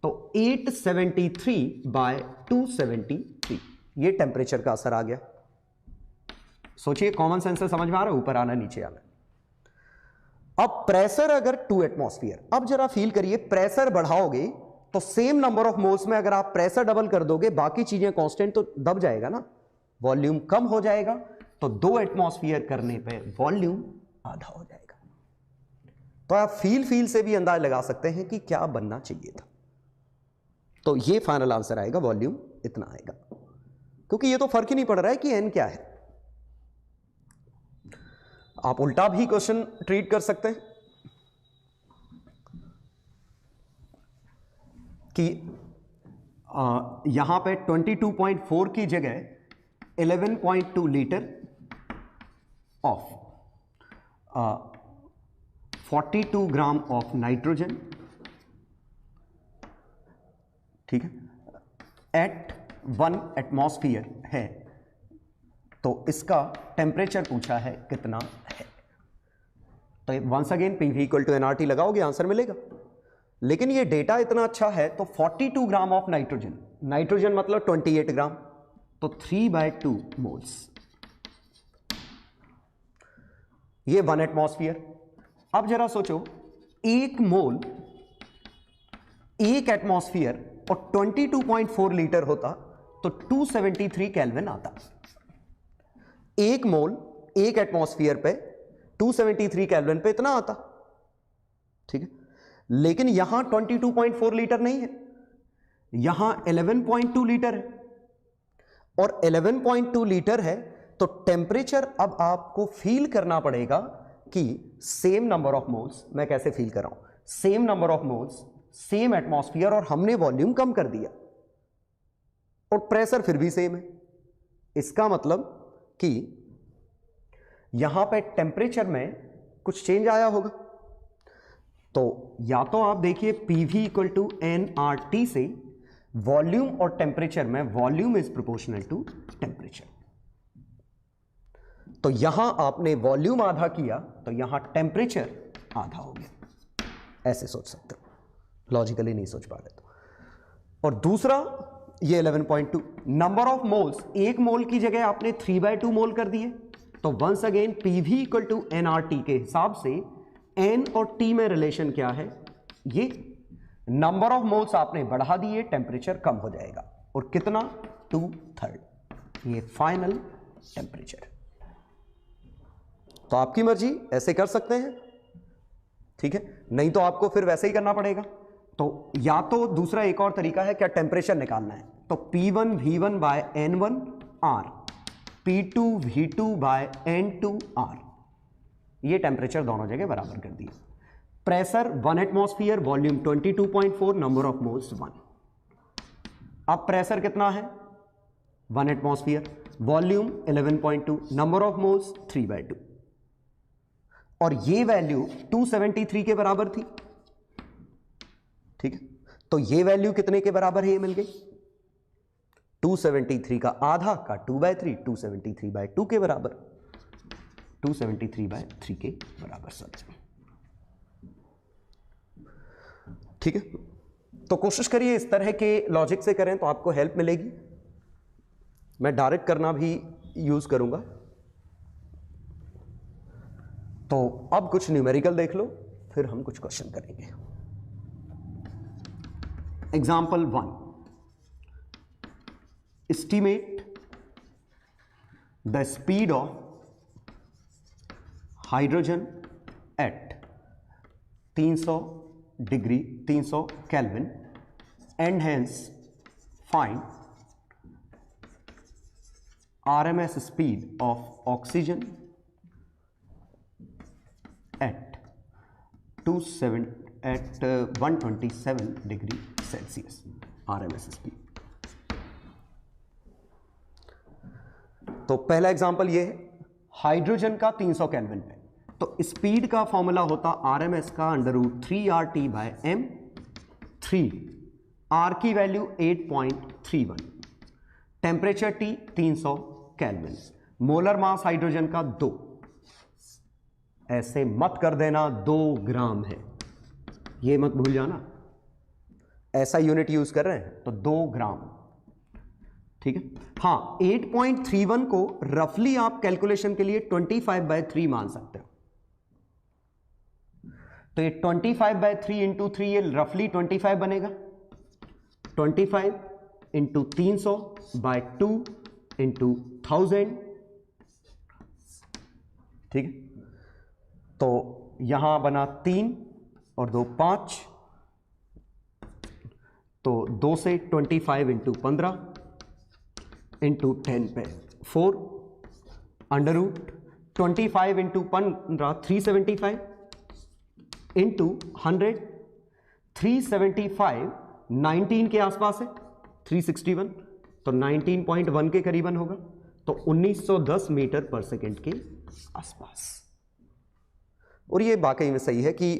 तो 873/273 ये टेम्परेचर का असर आ गया। सोचिए कॉमन सेंस से समझ में आ रहा है, ऊपर आना नीचे आना। अब प्रेशर अगर 2 एटमॉस्फेयर, अब जरा फील करिए प्रेशर बढ़ाओगे तो सेम नंबर ऑफ मोल्स में अगर आप प्रेशर डबल कर दोगे बाकी चीजें कांस्टेंट तो दब जाएगा ना, वॉल्यूम कम हो जाएगा, तो 2 एटमॉस्फेयर करने पे वॉल्यूम आधा हो जाएगा। तो आप फील से भी अंदाज लगा सकते हैं कि क्या बनना चाहिए था। तो ये फाइनल आंसर आएगा, वॉल्यूम इतना आएगा, क्योंकि ये तो फर्क ही नहीं पड़ रहा है कि एन क्या है। आप उल्टा भी क्वेश्चन ट्रीट कर सकते हैं कि यहां पे 22.4 की जगह 11.2 litre of 42 gram of nitrogen, ठीक है, एट 1 एटमॉस्फेयर है, तो इसका टेम्परेचर पूछा है कितना है। तो once again PV equal to NRT लगाओगे आंसर मिलेगा। लेकिन ये डेटा इतना अच्छा है तो 42 ग्राम ऑफ नाइट्रोजन, नाइट्रोजन मतलब 28 ग्राम, तो 3/2 मोल्स, ये 1 एटमॉस्फेयर। अब जरा सोचो 1 मोल 1 एटमॉस्फेयर और 22.4 लीटर होता तो 273 केल्विन आता। 1 मोल 1 एटमॉस्फेयर पे 273 केल्विन पे इतना आता, ठीक है। लेकिन यहां 22.4 लीटर नहीं है, यहां 11.2 लीटर है, और 11.2 लीटर है तो टेम्परेचर अब आपको फील करना पड़ेगा कि सेम नंबर ऑफ मोल्स, मैं कैसे फील कर रहा हूं, same number of moles same atmosphere, और हमने वॉल्यूम कम कर दिया और प्रेशर फिर भी सेम है। इसका मतलब कि यहां पे टेम्परेचर में कुछ चेंज आया होगा। तो या तो आप देखिए PV इक्वल टू NRT से वॉल्यूम और टेम्परेचर में volume is proportional to temperature. तो यहां आपने वॉल्यूम आधा किया तो यहां टेम्परेचर आधा हो गया, ऐसे सोच सकते हो, लॉजिकली नहीं सोच पा रहे तो। और दूसरा ये 11.2 नंबर ऑफ मोल्स, एक मोल की जगह आपने 3/2 मोल कर दिए, तो once again PV equal to nRT के हिसाब से N और T में रिलेशन क्या है, ये नंबर ऑफ मोल्स आपने बढ़ा दिए, टेम्परेचर कम हो जाएगा, और कितना 2/3, ये फाइनल टेम्परेचर। तो आपकी मर्जी, ऐसे कर सकते हैं, ठीक है, नहीं तो आपको फिर वैसे ही करना पड़ेगा। तो या तो दूसरा एक और तरीका है, क्या टेम्परेचर निकालना है, तो P1 V1 by N1 R, P2 V2 by N2 R, ये टेम्परेचर दोनों जगह बराबर कर दिए। Pressure 1 atmosphere, volume 22.4, number of moles 1। अब प्रेशर कितना है 1 atmosphere, volume 11.2, number of moles 3/2, और ये वैल्यू 273 के बराबर थी, ठीक है। तो ये वैल्यू कितने के बराबर है, ये मिल गई 273 का आधा का 2/3, 273/2 के बराबर, 273/3 के बराबर सर, ठीक है। तो कोशिश करिए इस तरह के लॉजिक से करें तो आपको हेल्प मिलेगी। मैं डायरेक्ट करना भी यूज करूंगा। तो अब कुछ न्यूमेरिकल देख लो, फिर हम कुछ क्वेश्चन करेंगे। Example 1, estimate the speed of hydrogen at 300 kelvin and hence find RMS speed of oxygen at 127 degree Celsius RMS speed. तो पहला एग्जांपल ये है, हाइड्रोजन का 300 केल्विन पे, तो स्पीड का फॉर्मूला होता RMS का √3RT/m, 3 R की value 8.31, temperature T 300 kelvin, molar mass hydrogen का 2, ऐसे मत कर देना 2 ग्राम है, ये मत भूल जाना, ऐसा यूनिट यूज कर रहे हैं तो 2 ग्राम, ठीक है। हाँ, 8.31 को रफली आप कैलकुलेशन के लिए 25/3 मान सकते हो, तो ये 25/3 इंटू 3, ये रफली 25 बनेगा, 25 इंटू 300/2 इंटू 1000, ठीक है। तो यहां बना 3 और 2 5, तो 2 से 25 इंटू 15 इंटू 10 पे 4, √25 इंटू 15 375 इंटू 100, 375 19 के आसपास है, 361, तो 19.1 के करीबन होगा, तो 1910 मीटर पर सेकेंड के आसपास। और ये वाकई में सही है कि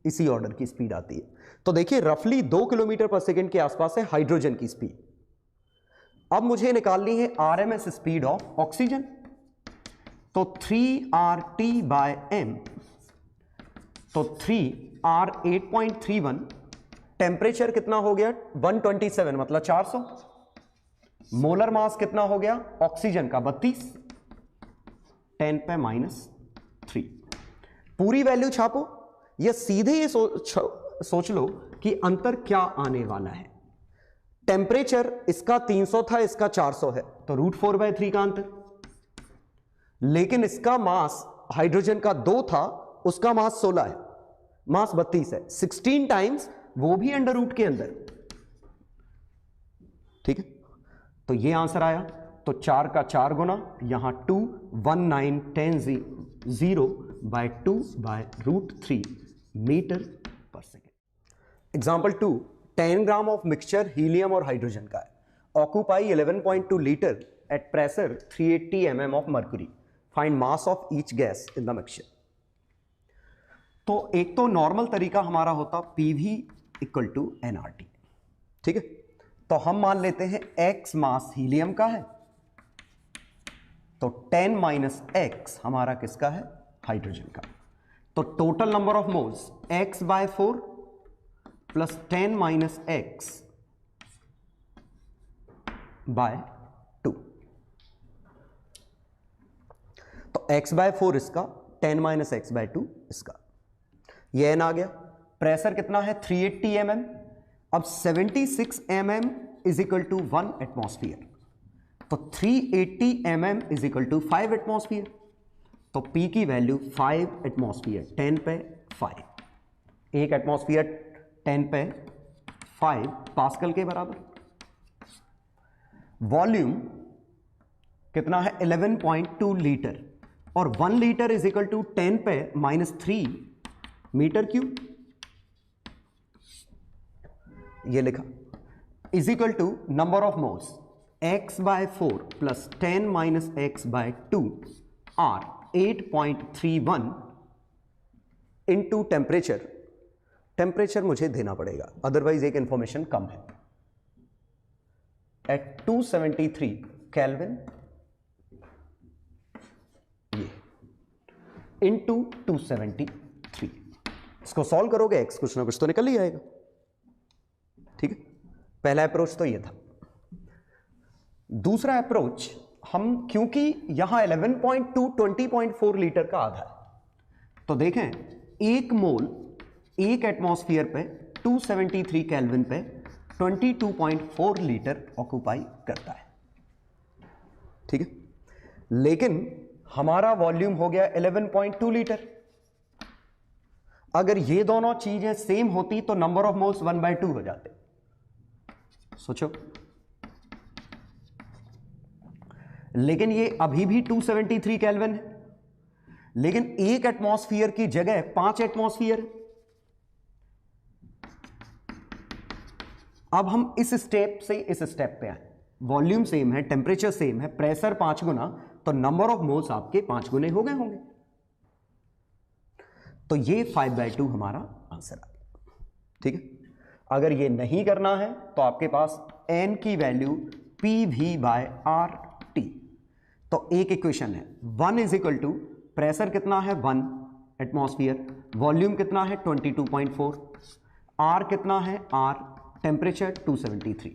इसी ऑर्डर की स्पीड आती है। तो देखिए रफली 2 किलोमीटर पर सेकेंड के आसपास है हाइड्रोजन की स्पीड। अब मुझे निकालनी है RMS स्पीड ऑफ ऑक्सीजन, तो 3RT/m, तो 3R 8.31, टेम्परेचर कितना हो गया 127 मतलब 400, मोलर मास कितना हो गया ऑक्सीजन का 32, 10 पे -3, पूरी वैल्यू छापो, या सीधे ये सोच लो कि अंतर क्या आने वाला है। टेम्परेचर इसका 300 था, इसका 400 है, तो √4/3 का अंतर, लेकिन इसका मास हाइड्रोजन का 2 था, उसका मास 16 है, मास 32 है, 16 टाइम्स, वो भी अंडर रूट के अंदर, ठीक है। तो ये आंसर आया, तो 4 का 4 गुना, यहां 2 1910/2/√3 मीटर पर second. Example 2, 10 gram of mixture helium और हाइड्रोजन का है, occupy 11.2 litre at pressure 380 mm of mercury, find mass of each gas in the mixture. तो एक तो नॉर्मल तरीका हमारा होता PV = nRT, ठीक है। तो हम मान लेते हैं x मास हीलियम का है, तो 10 माइनस एक्स हमारा किसका है? हाइड्रोजन का। तो total number of moles x by 4 plus 10 minus X by 2। तो x बाय 4 इसका, 10 माइनस एक्स बाय 2 इसका, ये n आ गया। प्रेशर कितना है? 380 mm। अब 76 mm is equal to 1 atmosphere, तो 380 mm is equal to 5 atmosphere. तो P की वैल्यू 5 एटमॉस्फेयर, 10 पे 5, एक एटमॉस्फेयर 10 पे 5 पास्कल के बराबर। वॉल्यूम कितना है? 11.2 लीटर, और 1 लीटर इज इक्वल टू 10 पे -3 मीटर क्यूब, ये लिखा, is equal to number of moles x by 4 plus 10 minus X by 2 R 8.31 into temperature. Temperature मुझे देना पड़ेगा, अदरवाइज एक इंफॉर्मेशन कम है। एट 273 केल्विन ये इंटू 273, इसको सॉल्व करोगे x कुछ ना कुछ तो निकल ही आएगा। ठीक है, पहला अप्रोच तो ये था। दूसरा अप्रोच, हम क्योंकि यहां 11.2 20.4 लीटर का आधा है, तो देखें एक मोल एक एटमॉस्फेयर पे 273 केल्विन पे 22.4 लीटर ऑक्यूपाई करता है। ठीक है, लेकिन हमारा वॉल्यूम हो गया 11.2 लीटर। अगर ये दोनों चीजें सेम होती तो नंबर ऑफ मोल्स 1/2 हो जाते। सोचो, लेकिन ये अभी भी 273 केल्विन है, लेकिन एक एटमॉस्फेयर की जगह 5 एटमॉस्फेयर। अब हम इस स्टेप से इस स्टेप पे आए, वॉल्यूम सेम है, टेम्परेचर सेम है, प्रेशर 5 गुना, तो नंबर ऑफ मोल्स आपके 5 गुने हो गए होंगे। तो ये 5/2 हमारा आंसर आ गया। ठीक है, अगर ये नहीं करना है तो आपके पास n की वैल्यू PV/RT। तो एक इक्वेशन है, 1 इज इक्वल टू प्रेशर कितना है 1 एटमॉस्फेयर, वॉल्यूम कितना है 22.4, R कितना है R, टेम्परेचर 273।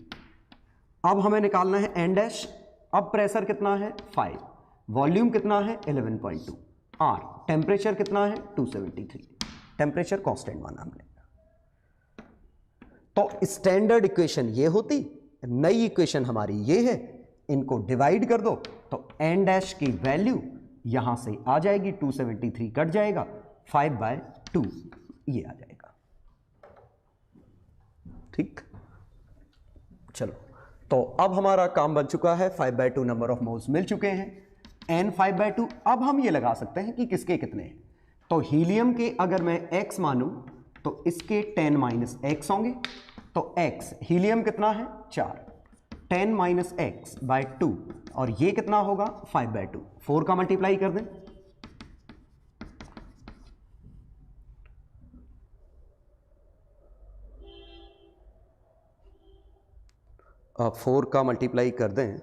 अब हमें निकालना है n डैश। अब प्रेशर कितना है 5, वॉल्यूम कितना है 11.2, R टेम्परेचर कितना है 273, टेम्परेचर कांस्टेंट माना हमने। तो स्टैंडर्ड इक्वेशन ये होती, नई इक्वेशन हमारी ये है, इनको डिवाइड कर दो तो n डैश की वैल्यू यहां से आ जाएगी, 273 कट जाएगा, 5/2 ये आ जाएगा। ठीक, चलो, तो अब हमारा काम बन चुका है, 5/2 नंबर ऑफ मोल्स मिल चुके हैं, n 5/2। अब हम ये लगा सकते हैं कि किसके कितने हैं। तो हीलियम के अगर मैं x मानूं तो इसके 10 माइनस एक्स होंगे, तो x हीलियम कितना है 4, 10 माइनस एक्स बाय 2, और ये कितना होगा 5/2, 4 का मल्टीप्लाई कर दें, अब 4 का मल्टीप्लाई कर दें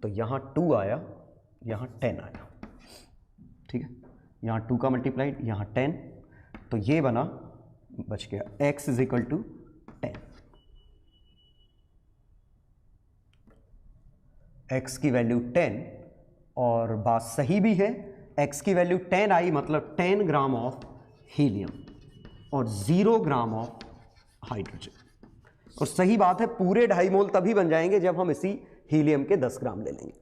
तो यहां 2 आया, यहां 10 आया। ठीक है, यहां 2 का मल्टीप्लाई, यहां 10, तो ये बना, बच गया x is equal to 10। x की वैल्यू 10, और बात सही भी है, x की वैल्यू 10 आई, मतलब 10 ग्राम ऑफ हीलियम और 0 ग्राम ऑफ हाइड्रोजन। और सही बात है, पूरे 2.5 मोल तभी बन जाएंगे जब हम इसी हीलियम के 10 ग्राम ले लेंगे।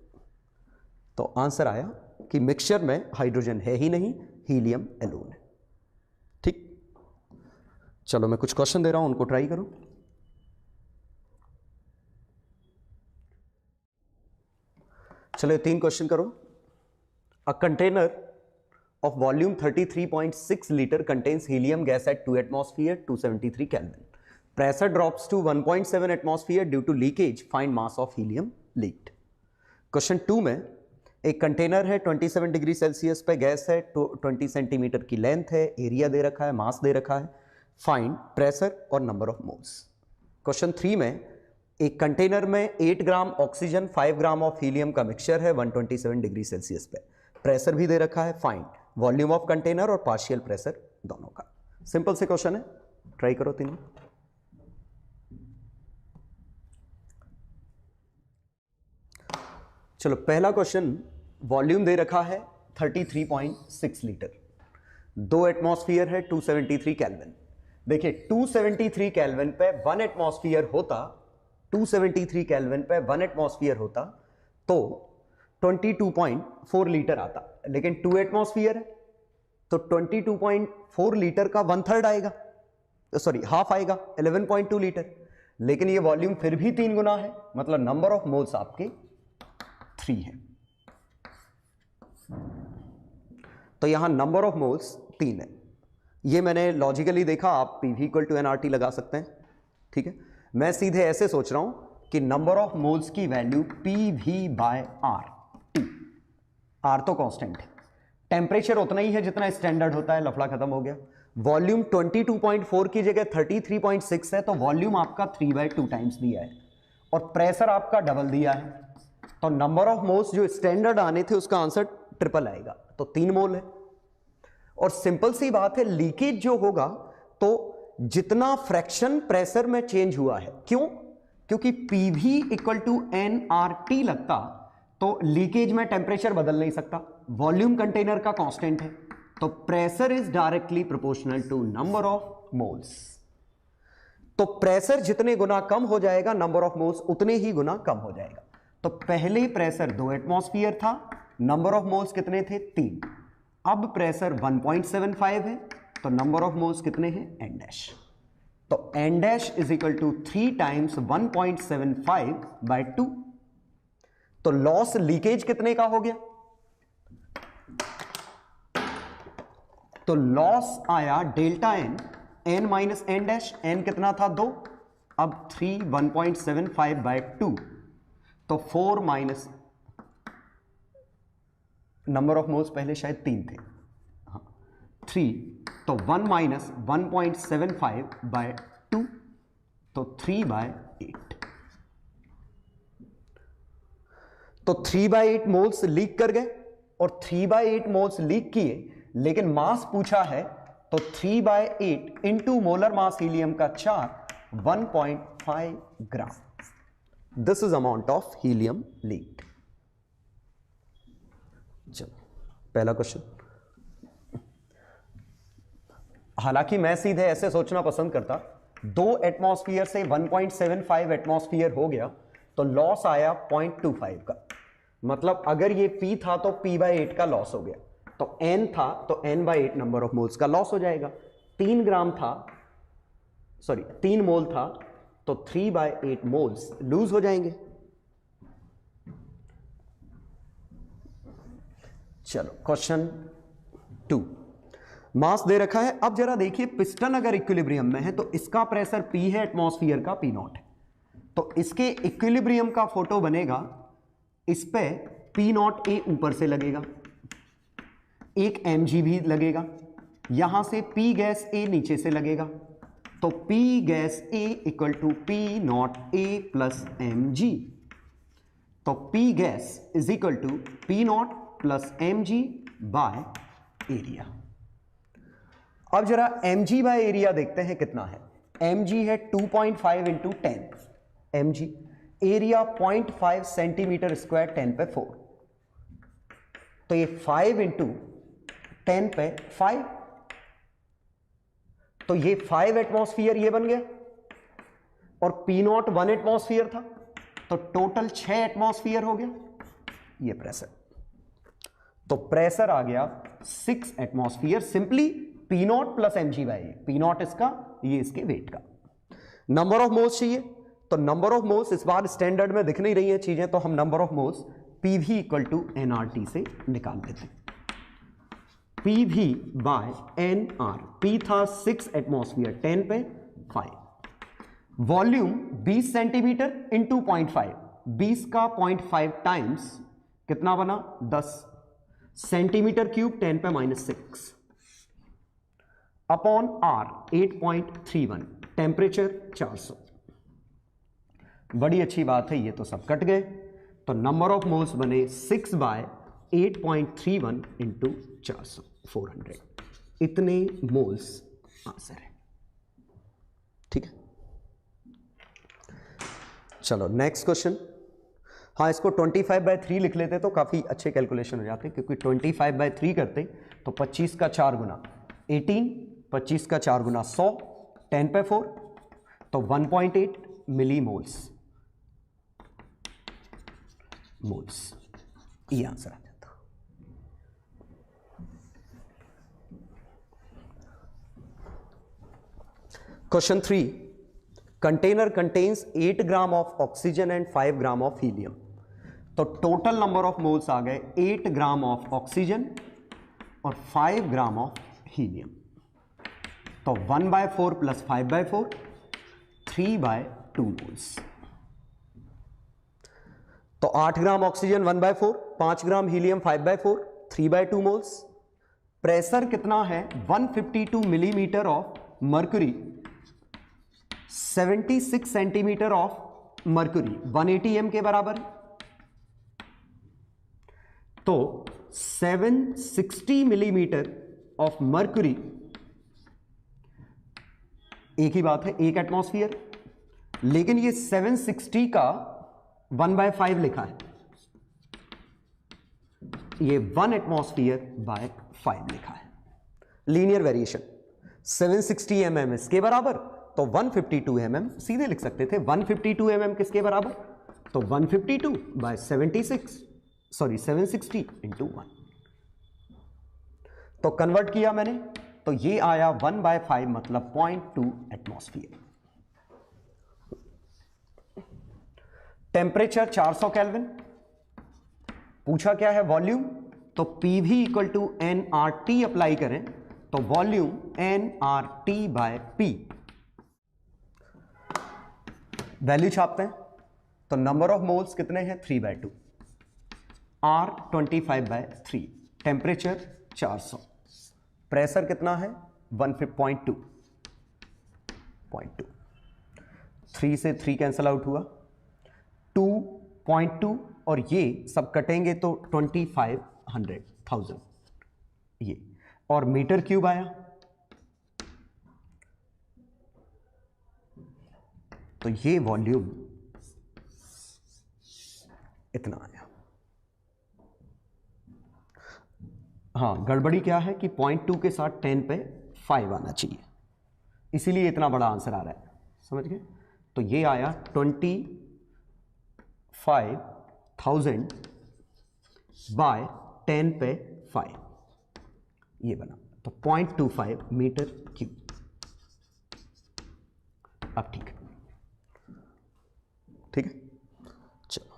तो आंसर आया कि मिक्सचर में हाइड्रोजन है ही नहीं, हीलियम एलोन है। ठीक, चलो मैं कुछ क्वेश्चन दे रहा हूं, उनको ट्राई करो। चलो 3 क्वेश्चन करो। A container of volume 33.6 liter contains helium gas at 2 atmosphere 273 Kelvin. Pressure drops to 1.7 atmosphere due to leakage. Find mass of helium leaked. Question 2 में एक कंटेनर है, 27 डिग्री सेल्सियस पे गैस है, 20 सेंटीमीटर की length है, area दे रखा है, मास दे रखा है, फाइंड प्रेशर और नंबर ऑफ मोल्स। क्वेश्चन 3 में एक कंटेनर में 8 gram oxygen 5 gram of helium का मिक्सचर है 127 डिग्री सेल्सियस पे। प्रेशर भी दे रखा है, फाइंड वॉल्यूम ऑफ कंटेनर और पार्शियल प्रेशर दोनों का। सिंपल से क्वेश्चन है, ट्राई करो तीनों। चलो पहला क्वेश्चन, वॉल्यूम दे रखा है 33.6 लीटर, 2 एटमॉस्फेयर है 273 केल्विन। देखिए 273 केल्विन पे 1 एटमॉस्फेयर होता, 273 केल्विन पे 1 एटमॉस्फेयर होता तो 22.4 लीटर आता, लेकिन 2 एटमॉस्फेयर है तो 22.4 लीटर का 1/3 आएगा, सॉरी हाफ आएगा, 11.2 लीटर। लेकिन ये वॉल्यूम फिर भी 3 गुना है, मतलब नंबर ऑफ मोल्स आपके 3 है। तो यहां नंबर ऑफ मोल्स 3 है। ये मैंने लॉजिकली देखा, आप PV = nRT लगा सकते हैं, ठीक है। मैं सीधे ऐसे सोच रहा हूं कि नंबर ऑफ मोल्स की वैल्यू PV/R2, R तो कांस्टेंट है, टेम्परेचर उतना ही है जितना स्टैंडर्ड होता है, लफड़ा खत्म हो गया। वॉल्यूम 22.4 की जगह 33.6 है, तो वॉल्यूम आपका 3/2 टाइम्स दिया है और प्रेशर आपका डबल दिया है, तो नंबर ऑफ मोल्स जो स्टैंडर्ड आने थे उसका आंसर ट्रिपल आएगा, तो 3 मोल है। और सिंपल सी बात है, लीकेज जो होगा तो जितना फ्रैक्शन प्रेशर में चेंज हुआ है, क्यों? क्योंकि PV = nRT लगता तो लीकेज में टेम्परेचर बदल नहीं सकता, वॉल्यूम कंटेनर का कांस्टेंट है, तो pressure is directly proportional to number of moles. तो प्रेशर जितने गुना कम हो जाएगा, नंबर ऑफ मोल्स उतने ही गुना कम हो जाएगा। तो पहले प्रेशर 2 एटमॉस्फेयर था, नंबर ऑफ मोल्स कितने थे? 3। अब प्रेशर 1.75 है, तो नंबर ऑफ मोल्स कितने हैं? n-। तो n' = 3 टाइम्स 1.75/2। तो लॉस लीकेज कितने का हो गया? तो लॉस आया delta n, n minus n', n कितना था? 2, अब 3 1.75/2, तो 4 माइनस नंबर ऑफ मोल्स पहले शायद 3 थे, हाँ 3, तो 1 माइनस 1.75/2, तो 3/8। तो 3/8 मोल्स लीक कर गए और 3/8 मोल्स लीक किए, लेकिन मास पूछा है तो 3/8 इंटू मोलर मास हीलियम का 4, 1.5 gram. This is amount of helium leaked. चलो पहला क्वेश्चन, हालांकि मैं सीधे ऐसे सोचना पसंद करता, 2 एटमॉस्फेयर से 1.75 एटमॉस्फेयर हो गया तो लॉस आया 0.25 का, मतलब अगर ये P था तो P/8 का लॉस हो गया, तो N था तो N/8 नंबर ऑफ मोल्स का लॉस हो जाएगा। 3 ग्राम था, सॉरी 3 मोल था तो 3/8 मोल्स लूज हो जाएंगे। चलो क्वेश्चन 2, मास दे रखा है। अब जरा देखिए, पिस्टन अगर इक्विलिब्रियम में है तो इसका प्रेशर P है, एटमॉस्फेयर का P0 है, तो इसके इक्विलिब्रियम का फोटो बनेगा, इस पे P0A ऊपर से लगेगा, एक mg भी लगेगा, यहां से P गैस A नीचे से लगेगा, तो P gas A = P0A + mg, तो P gas = P0 + mg by area. अब जरा mg बाय एरिया देखते हैं कितना है। mg है 2.5 × 10 mg, एरिया 0.5 सेंटीमीटर स्क्वायर 10 पे 4, तो ये 5 × 10 पे 5, तो ये 5 एटमॉस्फेयर ये बन गया, और P0 1 एटमॉस्फेयर था, तो टोटल 6 एटमॉस्फेयर हो गया ये प्रेशर। तो प्रेशर आ गया 6 atmosphere, simply P0 + mg/A, P0 इसका, ये इसके वेट का। नंबर ऑफ मोल्स चाहिए, तो नंबर ऑफ मोल्स इस बार स्टैंडर्ड में दिख नहीं रही है चीजें, तो हम number of moles PV = nRT से निकाल देते हैं। PV/nR, P था 6 एटमॉस्फेयर 10 पे 5, वॉल्यूम 20 सेंटीमीटर इंटू 0.5, 20 का 0.5 टाइम्स कितना बना? 10 सेंटीमीटर क्यूब 10 पे -6 अपॉन R 8.31, टेम्परेचर 400, बड़ी अच्छी बात है, ये तो सब कट गए। तो नंबर ऑफ मोल्स बने 6/8.31 इंटू 400 400, इतने मोल्स आंसर है। ठीक है, चलो नेक्स्ट क्वेश्चन। हाँ, इसको 25/3 लिख लेते तो काफ़ी अच्छे कैलकुलेशन हो जाते, क्योंकि 25/3 करते तो 25 का 4 गुना 18, 25 का 4 गुना 100, 10/4 तो 1.8 मिली मोल्स, ये आंसर आ जाता। Question 3, container contains 8 gram of oxygen and 5 gram of helium. तो टोटल नंबर ऑफ मोल्स आ गए 8 ग्राम ऑफ ऑक्सीजन और 5 ग्राम ऑफ हीलियम। तो 1/4 प्लस 5/4 3/2 मोल्स। तो 8 ग्राम ऑक्सीजन 1/4, 5 ग्राम हीलियम 5/4 3/2 मोल्स। प्रेशर कितना है 152 millimetre of mercury, 76 centimetre of mercury 180 m के बराबर है। तो 760 मिलीमीटर ऑफ मर्क्यूरी, एक ही बात है, एक एटमॉस्फेयर, लेकिन ये 760 का 1/5 लिखा है, ये 1 एटमॉस्फेयर/5 लिखा है। लीनियर वेरिएशन 760 mm इसके बराबर, तो 152 mm सीधे लिख सकते थे। 152 mm किसके बराबर, तो 760 इंटू 1। तो कन्वर्ट किया मैंने, तो ये आया 1/5 मतलब 0.2 एटमॉस्फेयर। टेम्परेचर 400 केल्विन, पूछा क्या है वॉल्यूम, तो PV equal to nRT apply करें तो वॉल्यूम nRT/P, वैल्यू छापते हैं तो नंबर ऑफ मोल्स कितने हैं 3/2, R 25/3, टेम्परेचर 400, प्रेशर कितना है 1.2, 3 से 3 कैंसल आउट हुआ, 2.2 और ये सब कटेंगे तो 2500 ये, और मीटर क्यूब आया, तो ये वॉल्यूम इतना आया। हाँ, गड़बड़ी क्या है कि 0.2 के साथ 10/5 आना चाहिए, इसीलिए इतना बड़ा आंसर आ रहा है, समझ गए। तो ये आया 25,000/10/5, ये बना, तो 0.25 मीटर क्यूब। अब ठीक है, ठीक है, चलो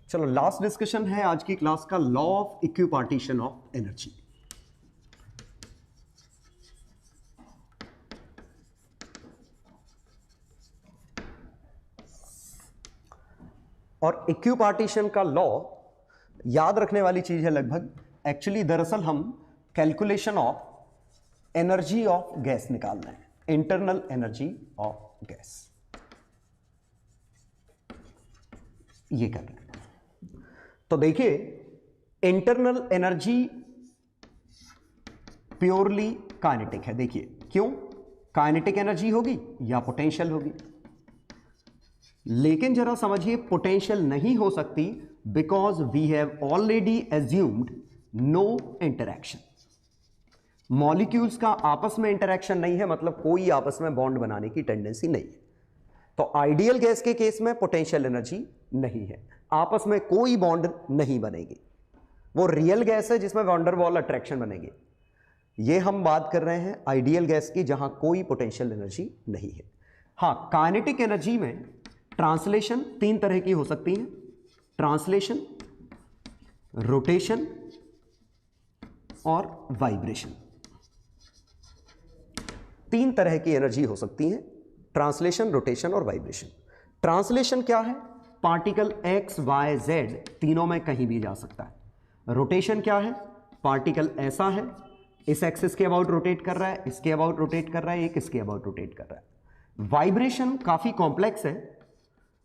चलो लास्ट डिस्कशन है आज की क्लास का, law of equipartition of energy. और इक्विपार्टीशन का लॉ याद रखने वाली चीज है लगभग, एक्चुअली दरअसल हम calculation of energy of gas निकालना है, इंटरनल एनर्जी ऑफ गैस, ये कर रहे हैं। तो देखिए, इंटरनल एनर्जी प्योरली काइनेटिक है। देखिए क्यों, काइनेटिक एनर्जी होगी या पोटेंशियल होगी, लेकिन जरा समझिए पोटेंशियल नहीं हो सकती, because we have already assumed no interaction. Molecules का आपस में इंटरैक्शन नहीं है, मतलब कोई आपस में बॉन्ड बनाने की टेंडेंसी नहीं है। तो आइडियल गैस के केस में पोटेंशियल एनर्जी नहीं है, आपस में कोई बॉन्ड नहीं बनेगी, वो रियल गैस है जिसमें वैन डर वाल अट्रैक्शन बनेगी। ये हम बात कर रहे हैं आइडियल गैस की, जहां कोई पोटेंशियल एनर्जी नहीं है। हाँ, काइनेटिक एनर्जी में ट्रांसलेशन 3 तरह की हो सकती है, ट्रांसलेशन, रोटेशन और वाइब्रेशन। 3 तरह की एनर्जी हो सकती है, ट्रांसलेशन, रोटेशन और वाइब्रेशन। ट्रांसलेशन क्या है, पार्टिकल x, y, z तीनों में कहीं भी जा सकता है। रोटेशन क्या है, पार्टिकल ऐसा है इस एक्सिस के अबाउट रोटेट कर रहा है, इसके अबाउट रोटेट कर रहा है, एक इसके अबाउट रोटेट कर रहा है। वाइब्रेशन काफी कॉम्प्लेक्स है।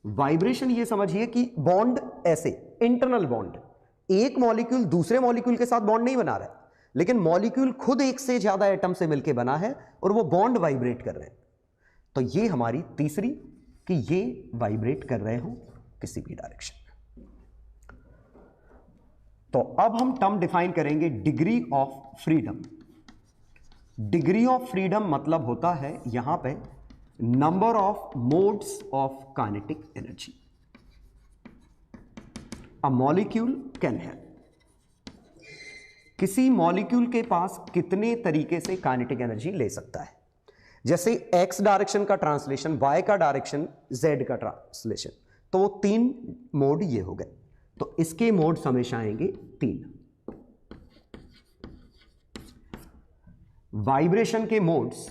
वाइब्रेशन ये समझिए कि बॉन्ड ऐसे इंटरनल बॉन्ड, एक मॉलिक्यूल दूसरे मॉलिक्यूल के साथ बॉन्ड नहीं बना रहा है, लेकिन मॉलिक्यूल खुद एक से ज्यादा एटम से मिलकर बना है और वो बॉन्ड वाइब्रेट कर रहे हैं। तो ये हमारी तीसरी कि ये वाइब्रेट कर रहे हो किसी भी डायरेक्शन में। तो अब हम टर्म डिफाइन करेंगे degree of freedom. Degree of freedom मतलब होता है यहां पे number of modes of kinetic energy a molecule can have. किसी मॉलिक्यूल के पास कितने तरीके से काइनेटिक एनर्जी ले सकता है। जैसे x डायरेक्शन का ट्रांसलेशन, y का डायरेक्शन, z का ट्रांसलेशन, तो वो 3 मोड ये हो गए। तो इसके मोड्स हमेशा आएंगे 3। वाइब्रेशन के मोड्स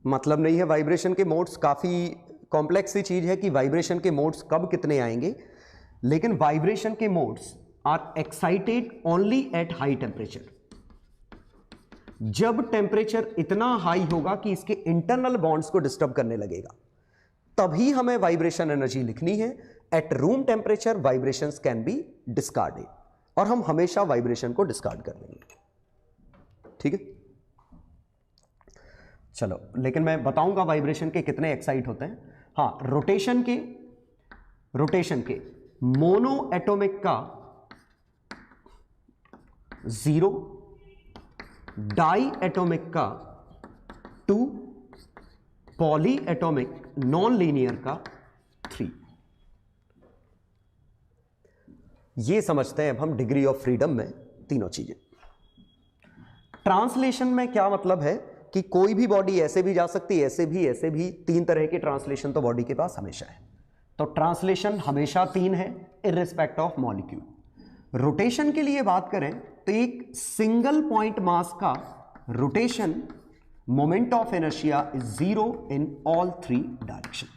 मतलब नहीं है, वाइब्रेशन के मोड्स काफी कॉम्प्लेक्स सी चीज है कि वाइब्रेशन के मोड्स कब कितने आएंगे, लेकिन वाइब्रेशन के modes are excited only at high temperature. जब टेम्परेचर इतना हाई होगा कि इसके इंटरनल बॉन्ड्स को डिस्टर्ब करने लगेगा, तभी हमें वाइब्रेशन एनर्जी लिखनी है। Eight room temperature vibrations can be discarded, और हम हमेशा वाइब्रेशन को डिस्कार्ड कर देंगे। ठीक है, चलो, लेकिन मैं बताऊंगा वाइब्रेशन के कितने एक्साइट होते हैं। हाँ, रोटेशन के मोनो एटॉमिक का 0, डाई एटॉमिक का 2, पॉली एटॉमिक नॉन लीनियर का 3। ये समझते हैं अब हम डिग्री ऑफ फ्रीडम में तीनों चीजें। ट्रांसलेशन में क्या मतलब है कि कोई भी बॉडी ऐसे भी जा सकती है, ऐसे भी 3 तरह के ट्रांसलेशन तो बॉडी के पास हमेशा है। तो ट्रांसलेशन हमेशा 3 है इर्रिस्पेक्ट ऑफ मॉलिक्यूल। रोटेशन के लिए बात करें तो एक सिंगल पॉइंट मास का rotation moment of inertia is 0 in all 3 direction.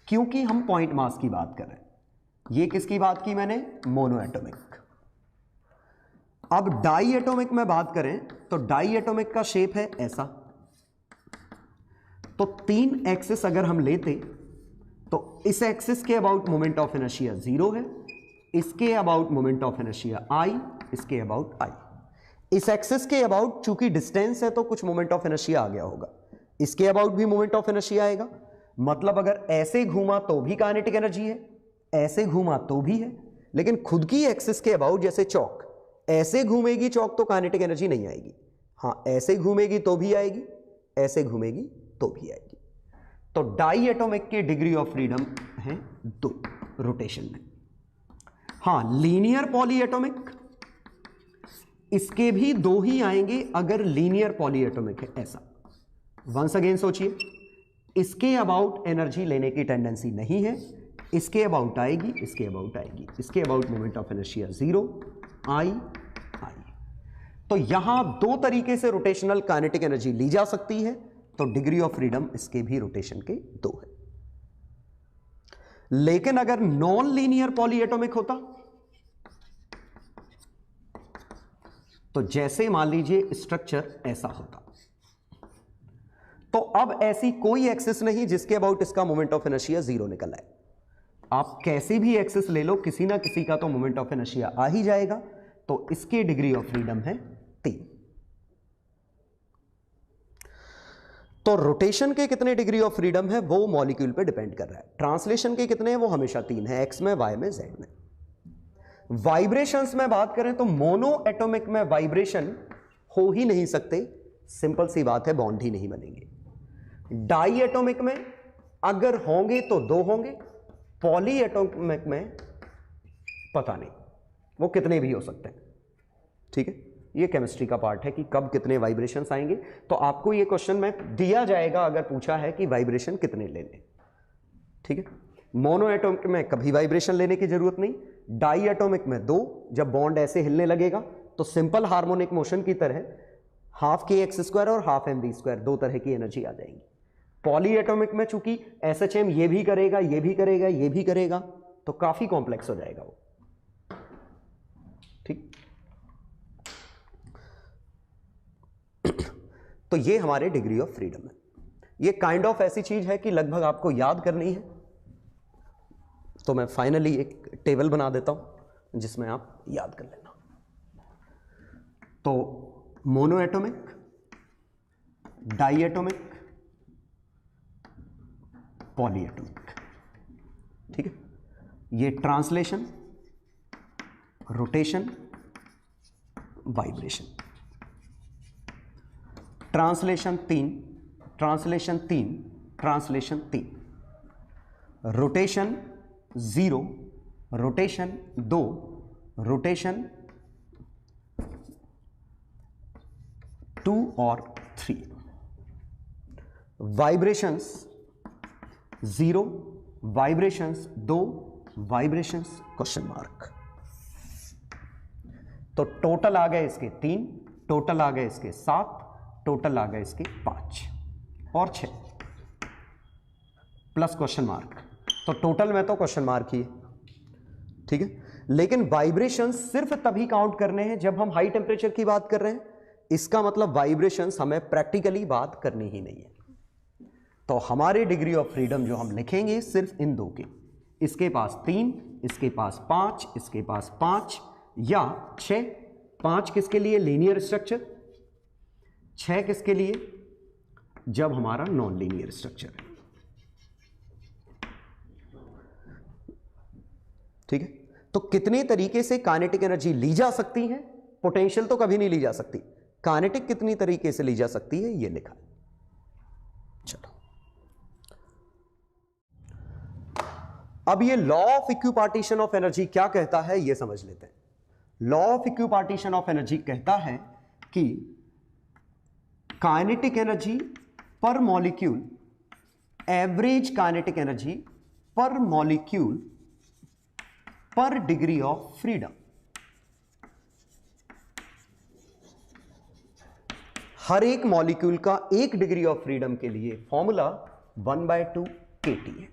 क्योंकि हम पॉइंट मास की बात कर रहे हैं। ये किसकी बात की मैंने? Mono atomic. अब डाई एटॉमिक में बात करें तो डाई एटॉमिक का शेप है ऐसा। तो 3 एक्सिस अगर हम लेते तो इस एक्सिस के अबाउट मोमेंट ऑफ इनर्शिया 0 है, इसके about moment of inertia I, इसके अबाउट I। इस एक्सिस के अबाउट चूंकि डिस्टेंस है तो कुछ मोमेंट ऑफ इनर्शिया आ गया होगा, इसके अबाउट भी मोमेंट ऑफ इनर्शिया आएगा। मतलब अगर ऐसे घूमा तो भी काइनेटिक एनर्जी है, ऐसे घूमा तो भी है, लेकिन खुद की एक्सिस के अबाउट, जैसे चौक, ऐसे घूमेगी चौक तो काइनेटिक एनर्जी नहीं आएगी। हाँ, ऐसे घूमेगी तो भी आएगी, ऐसे घूमेगी तो भी आएगी। तो डाई एटॉमिक के डिग्री ऑफ फ्रीडम है 2 रोटेशन में। हाँ, लीनियर पॉली एटॉमिक, इसके भी 2 ही आएंगे अगर लीनियर पॉली एटॉमिक है ऐसा। वंस अगेन सोचिए, इसके अबाउट एनर्जी लेने की टेंडेंसी नहीं है, इसके अबाउट आएगी, इसके अबाउट आएगी, इसके about moment of inertia 0, I। तो यहां 2 तरीके से रोटेशनल काइनेटिक एनर्जी ली जा सकती है। तो डिग्री ऑफ फ्रीडम इसके भी रोटेशन के 2 है। लेकिन अगर नॉन लीनियर पॉली एटॉमिक होता तो जैसे मान लीजिए स्ट्रक्चर ऐसा होता, तो अब ऐसी कोई एक्सिस नहीं जिसके अबाउट इसका मोमेंट ऑफ इनर्शिया 0 निकल आए। आप कैसी भी एक्सिस ले लो, किसी ना किसी का तो मोमेंट ऑफ इनर्शिया आ ही जाएगा। तो इसके डिग्री ऑफ फ्रीडम है 3। तो रोटेशन के कितने डिग्री ऑफ फ्रीडम है वो मॉलिक्यूल पे डिपेंड कर रहा है। ट्रांसलेशन के कितने हैं वो हमेशा 3 है, एक्स में, वाई में, जेड में। वाइब्रेशंस में बात करें तो मोनो एटॉमिक में वाइब्रेशन हो ही नहीं सकते, सिंपल सी बात है, बॉन्ड ही नहीं बनेंगे। डाई एटॉमिक में अगर होंगे तो 2 होंगे, पॉली एटॉमिक में पता नहीं, वो कितने भी हो सकते हैं। ठीक है, ये केमिस्ट्री का पार्ट है कि कब कितने वाइब्रेशंस आएंगे। तो आपको ये क्वेश्चन में दिया जाएगा अगर पूछा है कि वाइब्रेशन कितने लेने। ठीक है, मोनो एटॉमिक में कभी वाइब्रेशन लेने की जरूरत नहीं, डाई एटॉमिक में 2। जब बॉन्ड ऐसे हिलने लगेगा तो सिंपल हार्मोनिक मोशन की तरह हाफ kx² और हाफ mv², 2 तरह की एनर्जी आ जाएंगी। पॉली एटॉमिक में चूंकि SHM ये भी करेगा, ये भी करेगा, ये भी करेगा, तो काफी कॉम्प्लेक्स हो जाएगा वो। ठीक, तो ये हमारे डिग्री ऑफ फ्रीडम है। ये काइंड ऑफ ऐसी चीज है कि लगभग आपको याद करनी है, तो मैं फाइनली एक टेबल बना देता हूं जिसमें आप याद कर लेना। तो monoatomic, diatomic, polyatomic, ठीक है। ये translation, rotation, vibration. Translation 3, translation 3, translation 3, rotation 0, rotation 2, rotation 2 और 3, vibrations 0, vibrations 2, vibrations question mark. तो टोटल आ गए इसके 3, टोटल आ गए इसके 7, टोटल आ गए इसके 5 और 6 प्लस क्वेश्चन मार्क। तो टोटल में तो क्वेश्चन मार्क ही है, ठीक है। लेकिन वाइब्रेशंस सिर्फ तभी काउंट करने हैं जब हम हाई टेम्परेचर की बात कर रहे हैं। इसका मतलब वाइब्रेशंस हमें प्रैक्टिकली बात करनी ही नहीं है। तो हमारे डिग्री ऑफ फ्रीडम जो हम लिखेंगे सिर्फ इन दो के, इसके पास 3, इसके पास 5, इसके पास 5 या 6। 5 किसके लिए? Linear structure. 6 किसके लिए? जब हमारा नॉन लीनियर स्ट्रक्चर है, ठीक है। तो कितने तरीके से काइनेटिक एनर्जी ली जा सकती है? पोटेंशियल तो कभी नहीं ली जा सकती, काइनेटिक कितनी तरीके से ली जा सकती है ये लिखा है। चलो अब ये law of equipartition of energy क्या कहता है ये समझ लेते हैं। Law of equipartition of energy कहता है कि काइनेटिक एनर्जी पर मॉलिक्यूल, एवरेज काइनेटिक एनर्जी पर मॉलिक्यूल पर डिग्री ऑफ फ्रीडम, हर एक मॉलिक्यूल का एक डिग्री ऑफ फ्रीडम के लिए फॉर्मूला 1/2 kT है,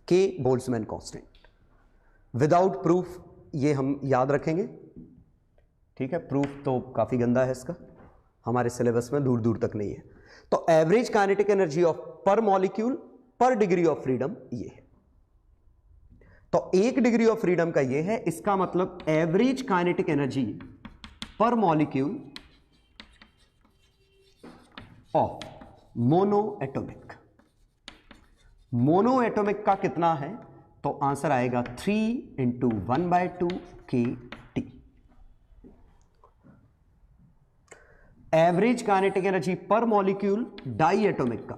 के बोल्ट्जमैन कांस्टेंट। विदाउट प्रूफ ये हम याद रखेंगे, ठीक है। प्रूफ तो काफी गंदा है इसका, हमारे सिलेबस में दूर दूर तक नहीं है। तो एवरेज काइनेटिक एनर्जी ऑफ पर मॉलिक्यूल पर डिग्री ऑफ फ्रीडम ये है। तो एक डिग्री ऑफ फ्रीडम का ये है, इसका मतलब एवरेज काइनेटिक एनर्जी पर molecule of mono atomic. Mono atomic का कितना है? तो आंसर आएगा 3 × 1/2 kT। एवरेज काइनेटिक एनर्जी पर मॉलिक्यूल डाई एटॉमिक का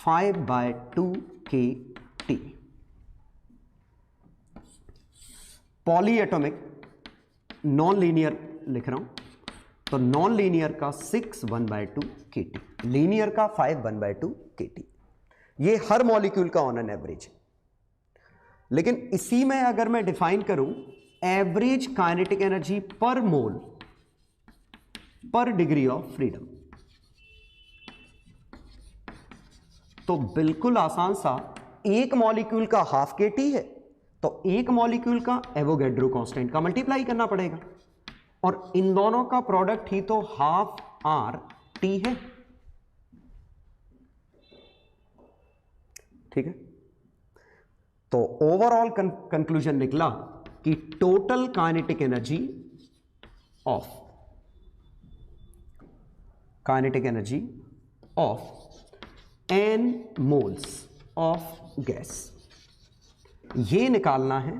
5/2 kT। Poly atomic non linear लिख रहा हूं, तो नॉन लीनियर का 6 1/2 kT, लीनियर का 5 1/2 kT। ये हर मॉलिक्यूल का ऑन एन एवरेज है। लेकिन इसी में अगर मैं डिफाइन करूं एवरेज काइनेटिक एनर्जी पर मोल पर डिग्री ऑफ फ्रीडम, तो बिल्कुल आसान सा, एक मॉलिक्यूल का ½ kT है तो एक मॉलिक्यूल का एवोगैड्रो कांस्टेंट का मल्टीप्लाई करना पड़ेगा, और इन दोनों का प्रोडक्ट ही तो ½ RT है, ठीक है। तो ओवरऑल कंक्लूजन निकला कि total kinetic energy of n moles of gas ये निकालना है।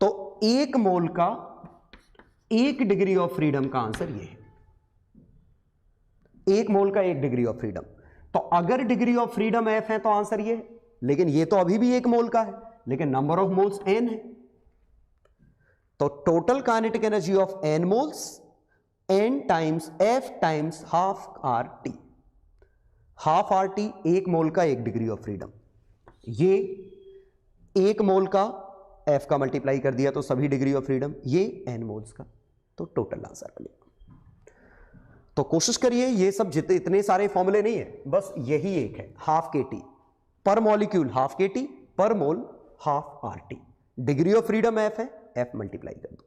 तो एक मोल का एक डिग्री ऑफ फ्रीडम का आंसर ये है, एक मोल का एक डिग्री ऑफ फ्रीडम। तो अगर डिग्री ऑफ फ्रीडम f है तो आंसर ये है, लेकिन ये तो अभी भी एक मोल का है, लेकिन नंबर ऑफ मोल्स n है। तो total kinetic energy of n moles n times f times ½ RT। ½ RT एक मोल का एक डिग्री ऑफ फ्रीडम, ये एक मोल का f का मल्टीप्लाई कर दिया तो सभी डिग्री ऑफ फ्रीडम, ये n मोल्स का, तो टोटल आंसर आ गया। तो कोशिश करिए, ये सब जितने इतने सारे फॉर्मूले नहीं है, बस यही एक है, ½ kT पर मॉलिक्यूल ½ kT पर मोल ½ RT। Degree of freedom f है, f मल्टीप्लाई कर दो।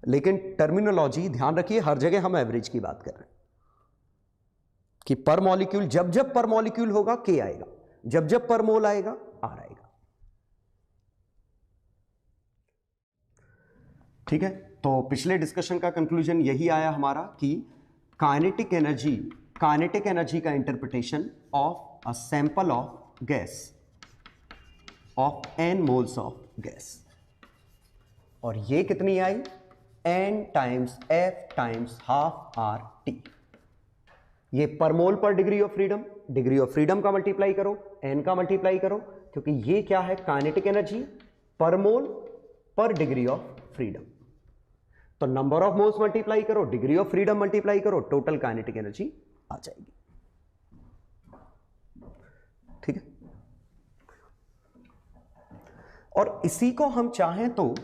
लेकिन टर्मिनोलॉजी ध्यान रखिए, हर जगह हम एवरेज की बात कर रहे हैं कि पर मॉलिक्यूल, जब जब पर मॉलिक्यूल होगा के आएगा, जब जब पर मोल आएगा आर आएगा। ठीक है, तो पिछले डिस्कशन का कंक्लूजन यही आया हमारा कि काइनेटिक एनर्जी का interpretation of a sample of gas off n moles of gas, और ये कितनी आई, n times f times half R T. ये पर मोल पर डिग्री ऑफ फ्रीडम का मल्टीप्लाई करो, n का मल्टीप्लाई करो, क्योंकि ये क्या है, काइनेटिक एनर्जी पर मोल पर डिग्री ऑफ फ्रीडम। तो नंबर ऑफ मोल्स मल्टीप्लाई करो, डिग्री ऑफ फ्रीडम मल्टीप्लाई करो, टोटल काइनेटिक एनर्जी आ जाएगी। ठीक है, और इसी को हम चाहें तो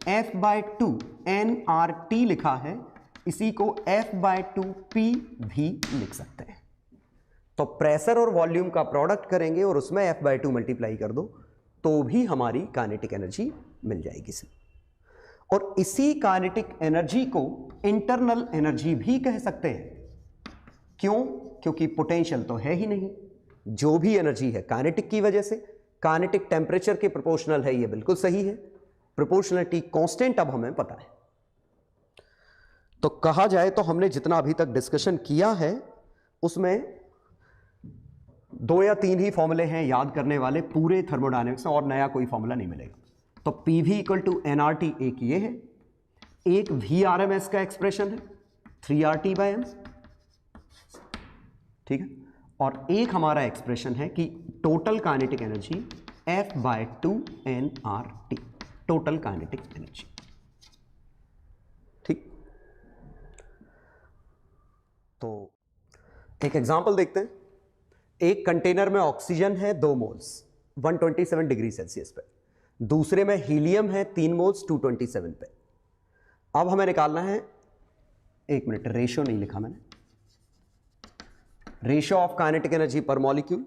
F/2 nRT लिखा है, इसी को F/2 P भी लिख सकते हैं। तो प्रेशर और वॉल्यूम का प्रोडक्ट करेंगे और उसमें F/2 मल्टीप्लाई कर दो तो भी हमारी काइनेटिक एनर्जी मिल जाएगी सर। और इसी काइनेटिक एनर्जी को इंटरनल एनर्जी भी कह सकते हैं। क्यों? क्योंकि पोटेंशियल तो है ही नहीं, जो भी एनर्जी है काइनेटिक की वजह से, काइनेटिक टेम्परेचर के प्रोपोर्शनल है, ये बिल्कुल सही है। प्रोपोर्शनलिटी कांस्टेंट अब हमें पता है। तो कहा जाए तो हमने जितना अभी तक डिस्कशन किया है उसमें 2 या 3 ही फॉर्मूले हैं याद करने वाले पूरे थर्मोडायनेमिक्स में, और नया कोई फॉर्मूला नहीं मिलेगा। तो PV = nRT एक ये है, एक VRMS का एक्सप्रेशन है 3RT/m, ठीक है, और एक हमारा एक्सप्रेशन है कि total kinetic energy F/2 nRT, total kinetic energy. ठीक, तो एक एग्जांपल देखते हैं। एक कंटेनर में ऑक्सीजन है 2 मोल्स 127 डिग्री सेल्सियस पे, दूसरे में हीलियम है 3 मोल्स 227 पे। अब हमें निकालना है, एक मिनट, रेशियो नहीं लिखा मैंने, रेशियो ऑफ काइनेटिक एनर्जी पर मॉलिक्यूल,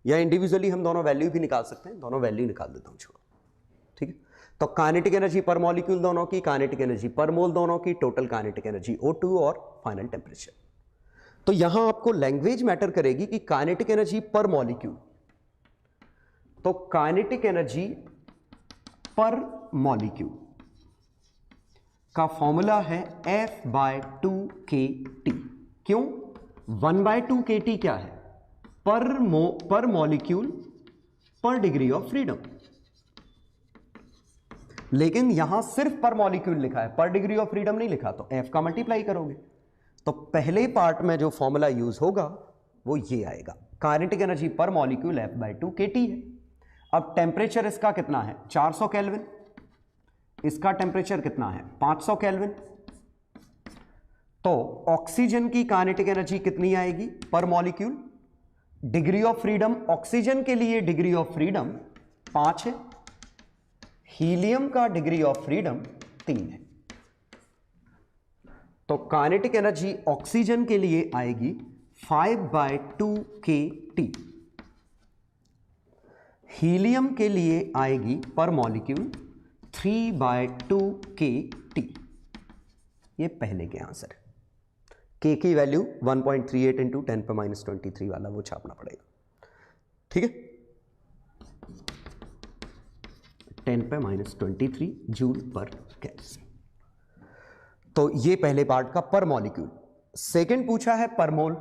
या इंडिविजुअली हम दोनों वैल्यू भी निकाल सकते हैं, दोनों वैल्यू निकाल देता हूं, छोड़ो। ठीक है, तो काइनेटिक एनर्जी पर मॉलिक्यूल दोनों की, काइनेटिक एनर्जी पर मोल दोनों की, टोटल काइनेटिक एनर्जी O2 और फाइनल टेम्परेचर। तो यहां आपको लैंग्वेज मैटर करेगी कि काइनेटिक एनर्जी पर मॉलिक्यूल, तो काइनेटिक एनर्जी पर मॉलिक्यूल का फॉर्मूला है F/2 kT। क्यों? 1/2 kT क्या है? पर मॉलिक्यूल पर डिग्री ऑफ फ्रीडम, लेकिन यहां सिर्फ पर मॉलिक्यूल लिखा है, पर डिग्री ऑफ फ्रीडम नहीं लिखा, तो F का मल्टीप्लाई करोगे तो पहले पार्ट में जो फॉर्मूला यूज होगा वो ये आएगा, काइनेटिक एनर्जी पर मॉलिक्यूल F/2 kT है। अब टेम्परेचर इसका कितना है? 400 केल्विन, इसका टेम्परेचर कितना है? 500 केल्विन। तो ऑक्सीजन की काइनेटिक एनर्जी कितनी आएगी पर molecule? Degree of freedom, oxygen के लिए डिग्री ऑफ फ्रीडम 5 है, हीलियम का डिग्री ऑफ फ्रीडम 3 है। तो काइनेटिक एनर्जी ऑक्सीजन के लिए आएगी 5/2 kT, हीलियम के लिए आएगी पर मॉलिक्यूल 3/2 kT। ये पहले के आंसर है। K की वैल्यू 1.38 × 10⁻23 वाला वो छापना पड़ेगा, ठीक है, 10⁻23 जूल पर केल्विन। तो ये पहले पार्ट का पर मॉलिक्यूल। सेकंड पूछा है पर मोल,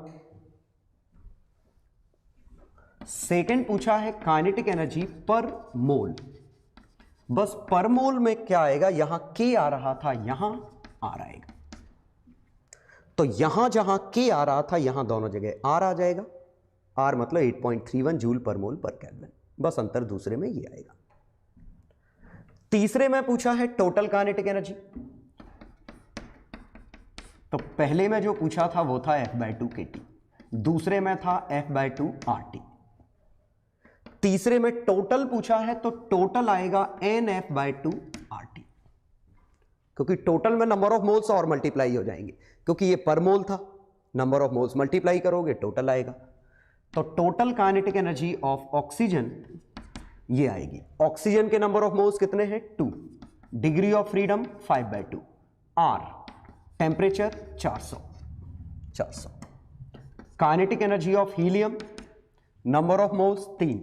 सेकंड पूछा है काइनेटिक एनर्जी पर मोल। बस पर मोल में क्या आएगा, यहां K आ रहा था, यहां R आएगा, तो यहां जहां K आ रहा था यहां दोनों जगह R आ जाएगा। R मतलब 8.31 जूल पर मोल पर केल्विन, बस अंतर दूसरे में ये आएगा। तीसरे में पूछा है टोटल काइनेटिक एनर्जी, तो पहले में जो पूछा था वो था F/2 kT, दूसरे में था F/2 RT, तीसरे में टोटल पूछा है तो टोटल आएगा NF/2 RT, क्योंकि टोटल में नंबर ऑफ मोल्स और मल्टीप्लाई हो जाएंगे, क्योंकि ये पर मोल था, नंबर ऑफ मोल्स मल्टीप्लाई करोगे टोटल आएगा। तो total kinetic energy of oxygen ये आएगी। ऑक्सीजन के नंबर ऑफ मोल्स कितने हैं? 2, degree of freedom 5/2, R temperature 400, kinetic energy of helium, number of moles 3,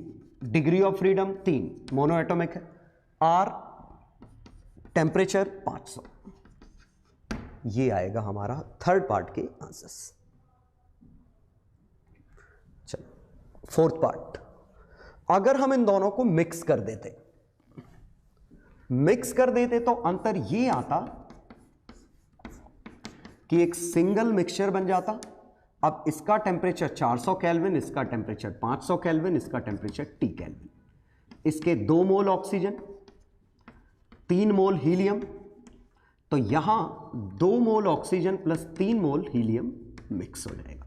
degree of freedom 3, mono atomic है, R temperature 500। ये आएगा हमारा थर्ड पार्ट के आंसर्स। चलो फोर्थ पार्ट, अगर हम इन दोनों को मिक्स कर देते तो अंतर ये आता कि एक सिंगल मिक्सचर बन जाता। अब इसका टेम्परेचर 400 केल्विन, इसका टेम्परेचर 500 केल्विन, इसका टेम्परेचर T केल्विन, इसके 2 मोल ऑक्सीजन, 3 मोल हीलियम, तो यहां 2 मोल ऑक्सीजन प्लस 3 मोल हीलियम मिक्स हो जाएगा।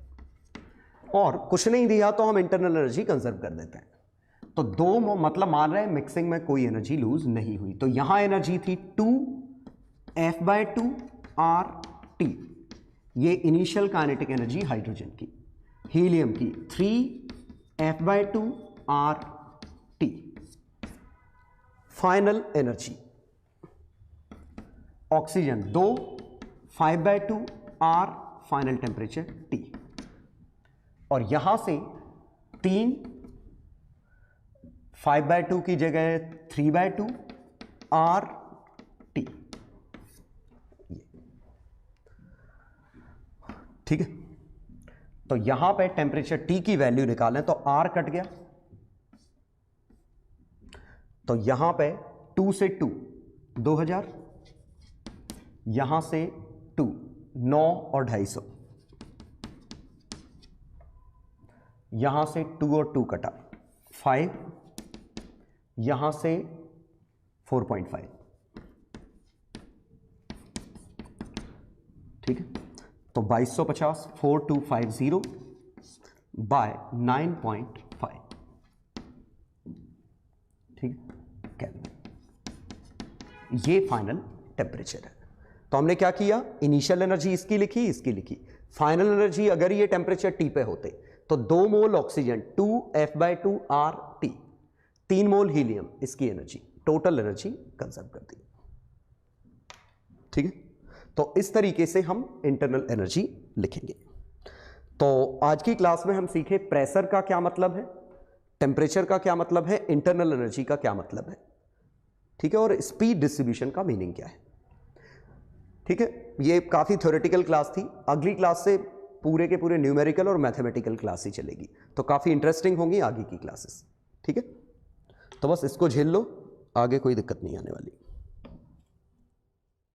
और कुछ नहीं दिया तो हम इंटरनल एनर्जी कंजर्व कर देते हैं। तो 2 मतलब मान रहे हैं मिक्सिंग में कोई एनर्जी लूज नहीं हुई, तो यहां एनर्जी थी 2F/2 RT, ये इनिशियल काइनेटिक एनर्जी हाइड्रोजन की, हीलियम की 3F/2 RT, final energy oxygen 2 5/2 R, final temperature T, और यहां से 3 5/2 की जगह 3/2 RT, ठीक है। तो यहां पे टेम्परेचर T की वैल्यू निकालें तो R कट गया, तो यहां पे 2 से 2 2000, यहां से 2 9 और 250, यहां से 2 और 2 कटा 5, यहां से 4.5, ठीक है। तो 2250 4250 बाय 9.5, ठीक है, केल्विन, ये फाइनल टेम्परेचर है। तो हमने क्या किया, इनिशियल एनर्जी इसकी लिखी, फाइनल एनर्जी अगर ये टेम्परेचर T पे होते तो 2 मोल ऑक्सीजन 2F/2 RT, 3 मोल हीलियम, इसकी एनर्जी, टोटल एनर्जी कंजर्व कर दी, ठीक है। तो इस तरीके से हम इंटरनल एनर्जी लिखेंगे। तो आज की क्लास में हम सीखे प्रेशर का क्या मतलब है, टेम्परेचर का क्या मतलब है, इंटरनल एनर्जी का क्या मतलब है, ठीक है, और स्पीड डिस्ट्रीब्यूशन का मीनिंग क्या है, ठीक है। ये काफ़ी थ्योरेटिकल क्लास थी, अगली क्लास से पूरे के पूरे न्यूमेरिकल और मैथमेटिकल क्लास ही चलेगी, तो काफ़ी इंटरेस्टिंग होंगी आगे की क्लासेस, ठीक है। तो बस इसको झेल लो, आगे कोई दिक्कत नहीं आने वाली।